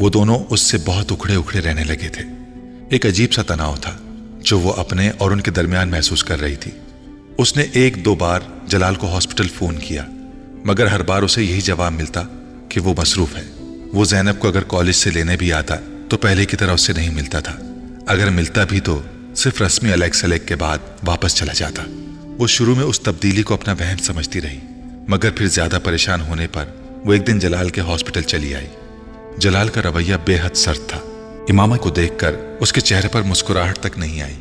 वो दोनों उससे बहुत उखड़े उखड़े रहने लगे थे। एक अजीब सा तनाव था जो वो अपने और उनके दरमियान महसूस कर रही थी। उसने 1-2 बार जलाल को हॉस्पिटल फोन किया, मगर हर बार उसे यही जवाब मिलता कि वो मसरूफ है। وہ زینب کو اگر کالج سے لینے بھی آتا تو پہلے کی طرح اس سے نہیں ملتا تھا، اگر ملتا بھی تو صرف رسمی الیک سلیک کے بعد واپس چلا جاتا۔ وہ شروع میں اس تبدیلی کو اپنا وہم سمجھتی رہی، مگر پھر زیادہ پریشان ہونے پر وہ ایک دن جلال کے ہاسپٹل چلی آئی۔ جلال کا رویہ بے حد سرد تھا، امامہ کو دیکھ کر اس کے چہرے پر مسکراہٹ تک نہیں آئی۔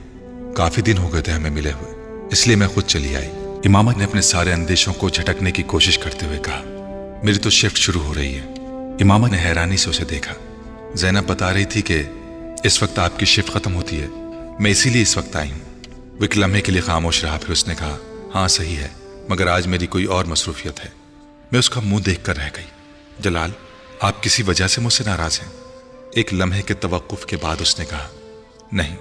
کافی دن ہو گئے تھے ہمیں ملے ہوئے، اس لیے میں خود چلی آئی، امامہ نے اپنے سارے اندیشوں کو جھٹکنے کی کوشش کرتے ہوئے کہا۔ میری تو شفٹ شروع ہو رہی ہے۔ امامہ نے حیرانی سے اسے دیکھا۔ زینب بتا رہی تھی کہ اس وقت آپ کی شفٹ ختم ہوتی ہے، میں اسی لیے اس وقت آئی ہوں۔ وہ ایک لمحے کے لیے خاموش رہا، پھر اس نے کہا، ہاں صحیح ہے، مگر آج میری کوئی اور مصروفیت ہے۔ میں اس کا منہ دیکھ کر رہ گئی۔ جلال، آپ کسی وجہ سے مجھ سے ناراض ہیں؟ ایک لمحے کے توقف کے بعد اس نے کہا، نہیں،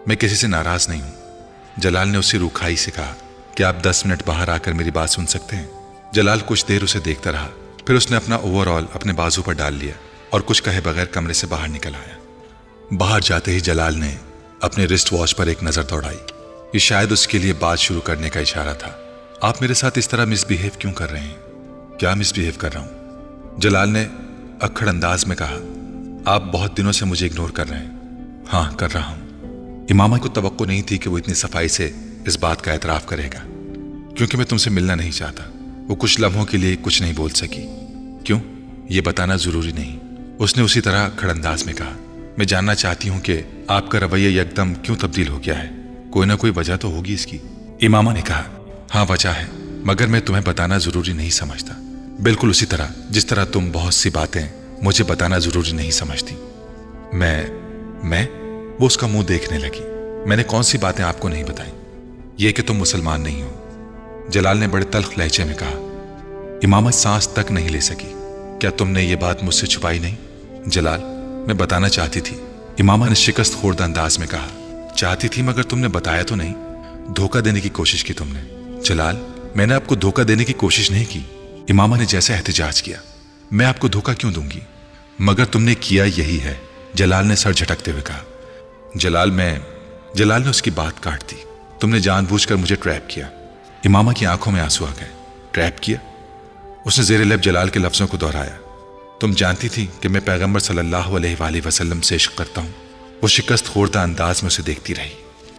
میں کسی سے ناراض نہیں ہوں۔ جلال نے اسی روکھائی سے کہا کہ آپ 10 منٹ باہر آ کر میری بات سن سکتے ہیں؟ جلال کچھ دیر اسے دیکھتا رہا، پھر اس نے اپنا اوور آل اپنے بازو پر ڈال لیا اور کچھ کہے بغیر کمرے سے باہر نکل آیا۔ باہر جاتے ہی جلال نے اپنے رسٹ واچ پر ایک نظر دوڑائی۔ یہ شاید اس کے لیے بات شروع کرنے کا اشارہ تھا۔ آپ میرے ساتھ اس طرح مس بہیو کیوں کر رہے ہیں؟ کیا مس بہیو کر رہا ہوں؟ جلال نے اکھڑ انداز میں کہا، آپ بہت دنوں سے مجھے اگنور کر رہے ہیں۔ ہاں، کر رہا ہوں۔ امامہ کو توقع نہیں تھی کہ وہ اتنی صفائی سے اس بات کا اعتراف کرے گا۔ کیونکہ میں تم سے ملنا نہیں چاہتا۔ وہ کچھ لمحوں کے لیے کچھ نہیں بول سکی۔ کیوں؟ یہ بتانا ضروری نہیں، اس نے اسی طرح کھڑ انداز میں کہا۔ میں جاننا چاہتی ہوں کہ آپ کا رویہ یکدم کیوں تبدیل ہو گیا ہے؟ کوئی نہ کوئی وجہ تو ہوگی اس کی۔ امامہ نے کہا، ہاں وجہ ہے، مگر میں تمہیں بتانا ضروری نہیں سمجھتا، بالکل اسی طرح جس طرح تم بہت سی باتیں مجھے بتانا ضروری نہیں سمجھتی۔ میں وہ اس کا منہ دیکھنے لگی۔ میں نے کون سی باتیں آپ کو نہیں بتائیں؟ یہ کہ تم مسلمان نہیں ہو، جلال نے بڑے تلخ لہجے میں کہا۔ امامہ سانس تک نہیں لے سکی۔ کیا تم نے یہ بات مجھ سے چھپائی نہیں؟ جلال، میں بتانا چاہتی تھی، امامہ نے شکست خوردہ انداز میں کہا۔ چاہتی تھی مگر تم نے بتایا تو نہیں، دھوکہ دینے کی کوشش کی تم نے۔ جلال، میں نے آپ کو دھوکہ دینے کی کوشش نہیں کی، امامہ نے جیسے احتجاج کیا۔ میں آپ کو دھوکہ کیوں دوں گی؟ مگر تم نے کیا یہی ہے، جلال نے سر جھٹکتے ہوئے کہا۔ جلال نے اس کی بات کاٹ دی۔ تم نے جان بوجھ کر مجھے ٹریپ کیا۔ امامہ کی آنکھوں میں آنسو آ گئے۔ ٹریپ کیا؟ اس نے زیر لب جلال کے لفظوں کو دہرایا۔ تم جانتی تھی کہ میں پیغمبر صلی اللہ علیہ وآلہ وسلم سے عشق کرتا ہوں۔ وہ شکست خوردہ انداز میں اسے دیکھتی رہی۔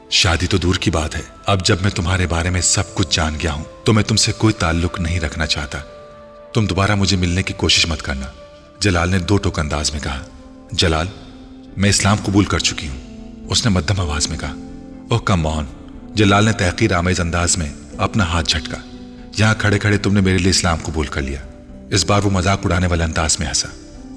شادی تو دور کی بات ہے، اب جب میں تمہارے بارے میں سب کچھ جان گیا ہوں تو میں تم سے کوئی تعلق نہیں رکھنا چاہتا۔ تم دوبارہ مجھے ملنے کی کوشش مت کرنا، جلال نے دو ٹوک انداز میں کہا۔ جلال، میں اسلام قبول کر چکی ہوں، اس نے مدھم آواز میں کہا۔ اوہ کم آن، جلال نے تحقیر آمیز انداز میں اپنا ہاتھ جھٹکا۔ یہاں کھڑے کھڑے تم نے میرے لیے اسلام قبول کر لیا۔ اس بار وہ مذاق اڑانے والے انداز میں ہنسا۔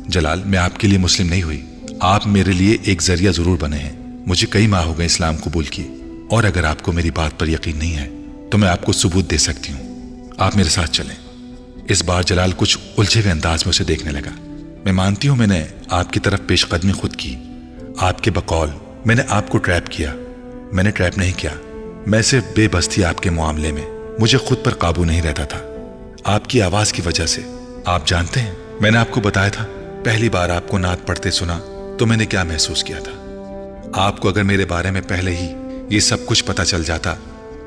جلال، میں آپ کے لیے مسلم نہیں ہوئی، آپ میرے لیے ایک ذریعہ ضرور بنے ہیں۔ مجھے کئی ماہ ہو گئے اسلام قبول کیے، اور اگر آپ کو میری بات پر یقین نہیں ہے تو میں آپ کو ثبوت دے سکتی ہوں۔ آپ میرے ساتھ چلیں۔ اس بار جلال کچھ الجھے ہوئے انداز میں اسے دیکھنے لگا۔ میں مانتی ہوں میں نے آپ کی طرف پیش قدمی خود کی، آپ کے بقول میں نے آپ کو ٹریپ کیا۔ میں نے ٹریپ نہیں کیا، میں صرف بے بس تھی آپ کے معاملے میں، مجھے خود پر قابو نہیں رہتا تھا آپ کی آواز کی وجہ سے۔ آپ جانتے ہیں، میں نے آپ کو بتایا تھا، پہلی بار آپ کو نعت پڑھتے سنا تو میں نے کیا محسوس کیا تھا۔ آپ کو اگر میرے بارے میں پہلے ہی یہ سب کچھ پتہ چل جاتا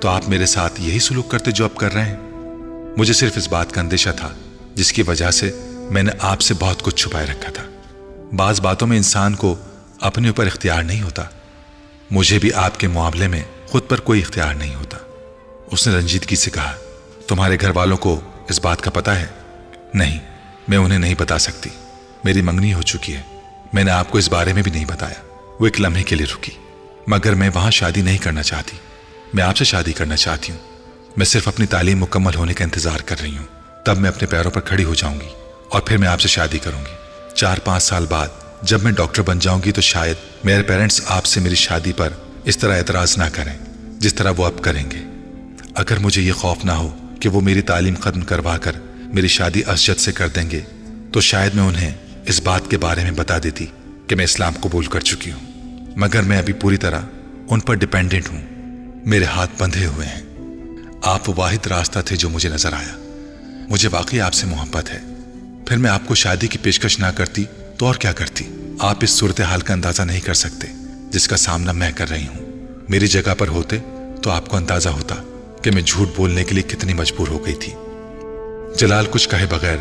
تو آپ میرے ساتھ یہی سلوک کرتے جو اب کر رہے ہیں۔ مجھے صرف اس بات کا اندیشہ تھا جس کی وجہ سے میں نے آپ سے بہت کچھ چھپائے رکھا تھا۔ بعض باتوں میں انسان کو اپنے اوپر اختیار نہیں ہوتا، مجھے بھی آپ کے معاملے میں خود پر کوئی اختیار نہیں ہوتا۔ اس نے رنجیدگی سے کہا، تمہارے گھر والوں کو اس بات کا پتہ ہے؟ نہیں، میں انہیں نہیں بتا سکتی، میری منگنی ہو چکی ہے، میں نے آپ کو اس بارے میں بھی نہیں بتایا۔ وہ ایک لمحے کے لیے رکی۔ مگر میں وہاں شادی نہیں کرنا چاہتی، میں آپ سے شادی کرنا چاہتی ہوں۔ میں صرف اپنی تعلیم مکمل ہونے کا انتظار کر رہی ہوں، تب میں اپنے پیروں پر کھڑی ہو جاؤں گی اور پھر میں آپ سے شادی کروں گی۔ 4-5 سال بعد جب میں ڈاکٹر بن جاؤں گی تو شاید میرے پیرنٹس آپ سے میری شادی پر اس طرح اعتراض نہ کریں جس طرح وہ اب کریں گے۔ اگر مجھے یہ خوف نہ ہو کہ وہ میری تعلیم ختم کروا کر میری شادی اسجد سے کر دیں گے تو شاید میں انہیں اس بات کے بارے میں بتا دیتی کہ میں اسلام قبول کر چکی ہوں۔ مگر میں ابھی پوری طرح ان پر ڈیپینڈنٹ ہوں، میرے ہاتھ بندھے ہوئے ہیں۔ آپ وہ واحد راستہ تھے جو مجھے نظر آیا۔ مجھے واقعی آپ سے محبت ہے، پھر میں آپ کو شادی کی پیشکش نہ کرتی تو اور کیا کرتی؟ آپ اس صورتحال کا اندازہ نہیں کر سکتے جس کا سامنا میں کر رہی ہوں۔ میری جگہ پر ہوتے تو آپ کو اندازہ ہوتا کہ میں جھوٹ بولنے کے لیے کتنی مجبور ہو گئی تھی۔ جلال کچھ کہے بغیر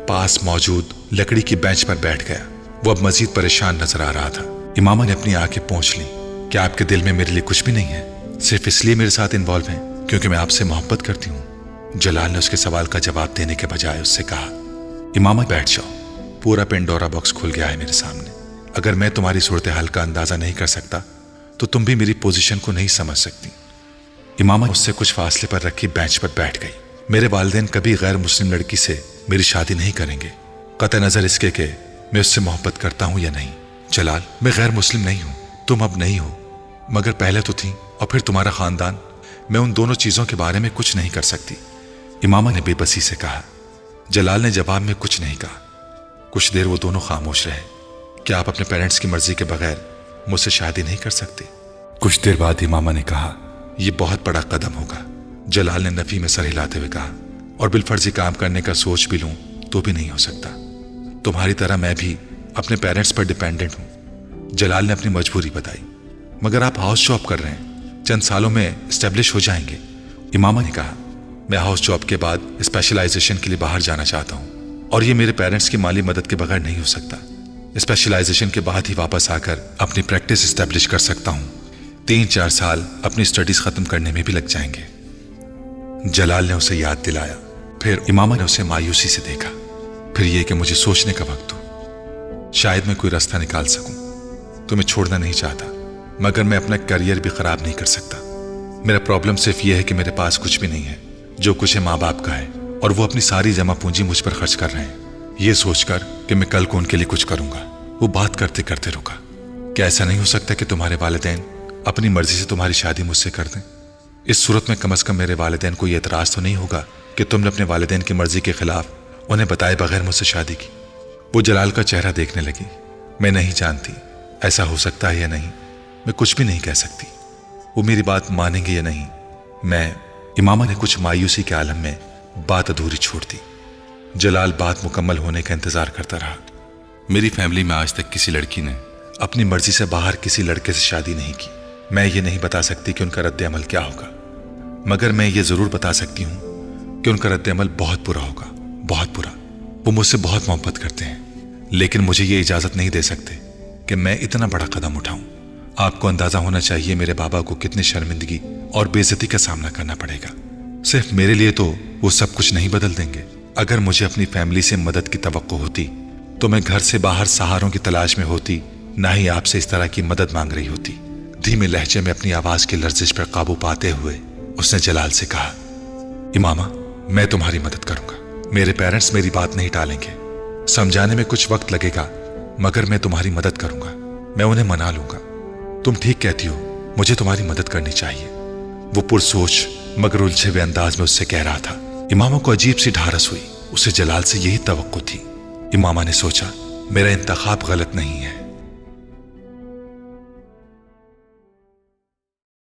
पास मौजूद लकड़ी की बेंच पर बैठ गया। वो अब मजीद परेशान नजर आ रहा था। इमामा ने अपनी आंखें पोंछ ली। क्या आपके दिल में मेरे लिए कुछ भी नहीं है? सिर्फ इसलिए मेरे साथ इन्वॉल्व हैं क्योंकि मैं आपसे मोहब्बत करती हूँ। जलाल ने उसके सवाल का जवाब देने के बजाय उससे कहा, इमामा बैठ जाओ, पूरा पेंडोरा बॉक्स खुल गया है मेरे सामने। अगर मैं तुम्हारी सूरत हाल का अंदाजा नहीं कर सकता तो तुम भी मेरी पोजीशन को नहीं समझ सकती। इमामा उससे कुछ फासले पर रखी बेंच पर बैठ गई। मेरे वालिदैन कभी गैर मुस्लिम लड़की से मेरी शादी नहीं करेंगे, कतई नजर इसके कि मैं उससे मोहब्बत करता हूं या नहीं। जलाल, मैं गैर मुस्लिम नहीं हूं, तुम अब नहीं हो, मगर पहले तो थी, और फिर तुम्हारा खानदान। मैं उन दोनों चीजों के बारे में कुछ नहीं कर सकती, इमामा ने बेबसी से कहा। जलाल ने जवाब में कुछ नहीं कहा। कुछ देर वो दोनों खामोश रहे। क्या आप अपने पेरेंट्स की मर्जी के बगैर मुझसे शादी नहीं कर सकते? कुछ देर बाद इमामा ने कहा, यह बहुत बड़ा कदम होगा। जलाल ने नफी में सर हिलाते हुए कहा, और बिलफर्जी काम करने का सोच भी लूं तो भी नहीं हो सकता। तुम्हारी तरह मैं भी अपने पेरेंट्स पर डिपेंडेंट हूं। जलाल ने अपनी मजबूरी बताई। मगर आप हाउस जॉब कर रहे हैं, चंद सालों में एस्टेब्लिश हो जाएंगे। इमामा ने कहा, मैं हाउस जॉब के बाद स्पेशलाइजेशन के लिए बाहर जाना चाहता हूं, और ये मेरे पेरेंट्स की माली मदद के बगैर नहीं हो सकता। स्पेशलाइजेशन के बाद ही वापस आकर अपनी प्रैक्टिस एस्टेब्लिश कर सकता हूं। 3-4 साल अपनी स्टडीज खत्म करने में भी लग जाएंगे। जलाल ने उसे याद दिलाया। फिर इमामा ने उसे मायूसी से देखा। फिर यह कि मुझे सोचने का वक्त हो, शायद मैं कोई रास्ता निकाल सकूं। तुम्हें छोड़ना नहीं चाहता, मगर मैं अपना करियर भी खराब नहीं कर सकता। मेरा प्रॉब्लम सिर्फ यह है कि मेरे पास कुछ भी नहीं है। जो कुछ है माँ बाप का है, और वो अपनी सारी जमा पूंजी मुझ पर खर्च कर रहे हैं, ये सोचकर कि मैं कल को उनके लिए कुछ करूंगा। वो बात करते करते रुका। क्या ऐसा नहीं हो सकता कि तुम्हारे वालिदैन अपनी मर्जी से तुम्हारी शादी मुझसे कर दें? इस सूरत में कम से कम मेरे वालिदैन को यह एतराज तो नहीं होगा कि तुमने अपने वालिदैन की मर्जी के खिलाफ उन्हें बताए बगैर मुझसे शादी की। वो जलाल का चेहरा देखने लगी। मैं नहीं जानती ऐसा हो सकता है या नहीं, मैं कुछ भी नहीं कह सकती। वो मेरी बात मानेंगे या नहीं, मैं। इमामा ने कुछ मायूसी के आलम में बात अधूरी छोड़ दी। जलाल बात मुकम्मल होने का इंतजार करता रहा। मेरी फैमिली में आज तक किसी लड़की ने अपनी मर्जी से बाहर किसी लड़के से शादी नहीं की। मैं ये नहीं बता सकती कि उनका रद्द अमल क्या होगा, मगर मैं ये जरूर बता सकती हूं कि उनका रद्द अमल बहुत बुरा होगा, बहुत बुरा। वो मुझसे बहुत मोहब्बत करते हैं, लेकिन मुझे ये इजाजत नहीं दे सकते कि मैं इतना बड़ा कदम उठाऊं। आपको अंदाजा होना चाहिए मेरे बाबा को कितनी शर्मिंदगी और बेइज्जती का सामना करना पड़ेगा। सिर्फ मेरे लिए तो वो सब कुछ नहीं बदल देंगे। अगर मुझे अपनी फैमिली से मदद की तवक्को होती तो मैं घर से बाहर सहारों की तलाश में होती, ना ही आपसे इस तरह की मदद मांग रही होती। धीमे लहजे में अपनी आवाज की लर्जिश पर काबू पाते हुए उसने जलाल से कहा, इमामा, मैं तुम्हारी मदद करूंगा। मेरे पेरेंट्स मेरी बात नहीं टालेंगे। समझाने में कुछ वक्त लगेगा, मगर मैं तुम्हारी मदद करूंगा। मैं उन्हें मना लूंगा। तुम ठीक कहती हो, मुझे तुम्हारी मदद करनी चाहिए। वो पुरसोच मगर उलझे हुए अंदाज में उससे कह रहा था। इमामा को अजीब सी ढारस हुई। उसे जलाल से यही तवक्को थी। इमामा ने सोचा, मेरा इंतखाब गलत नहीं है।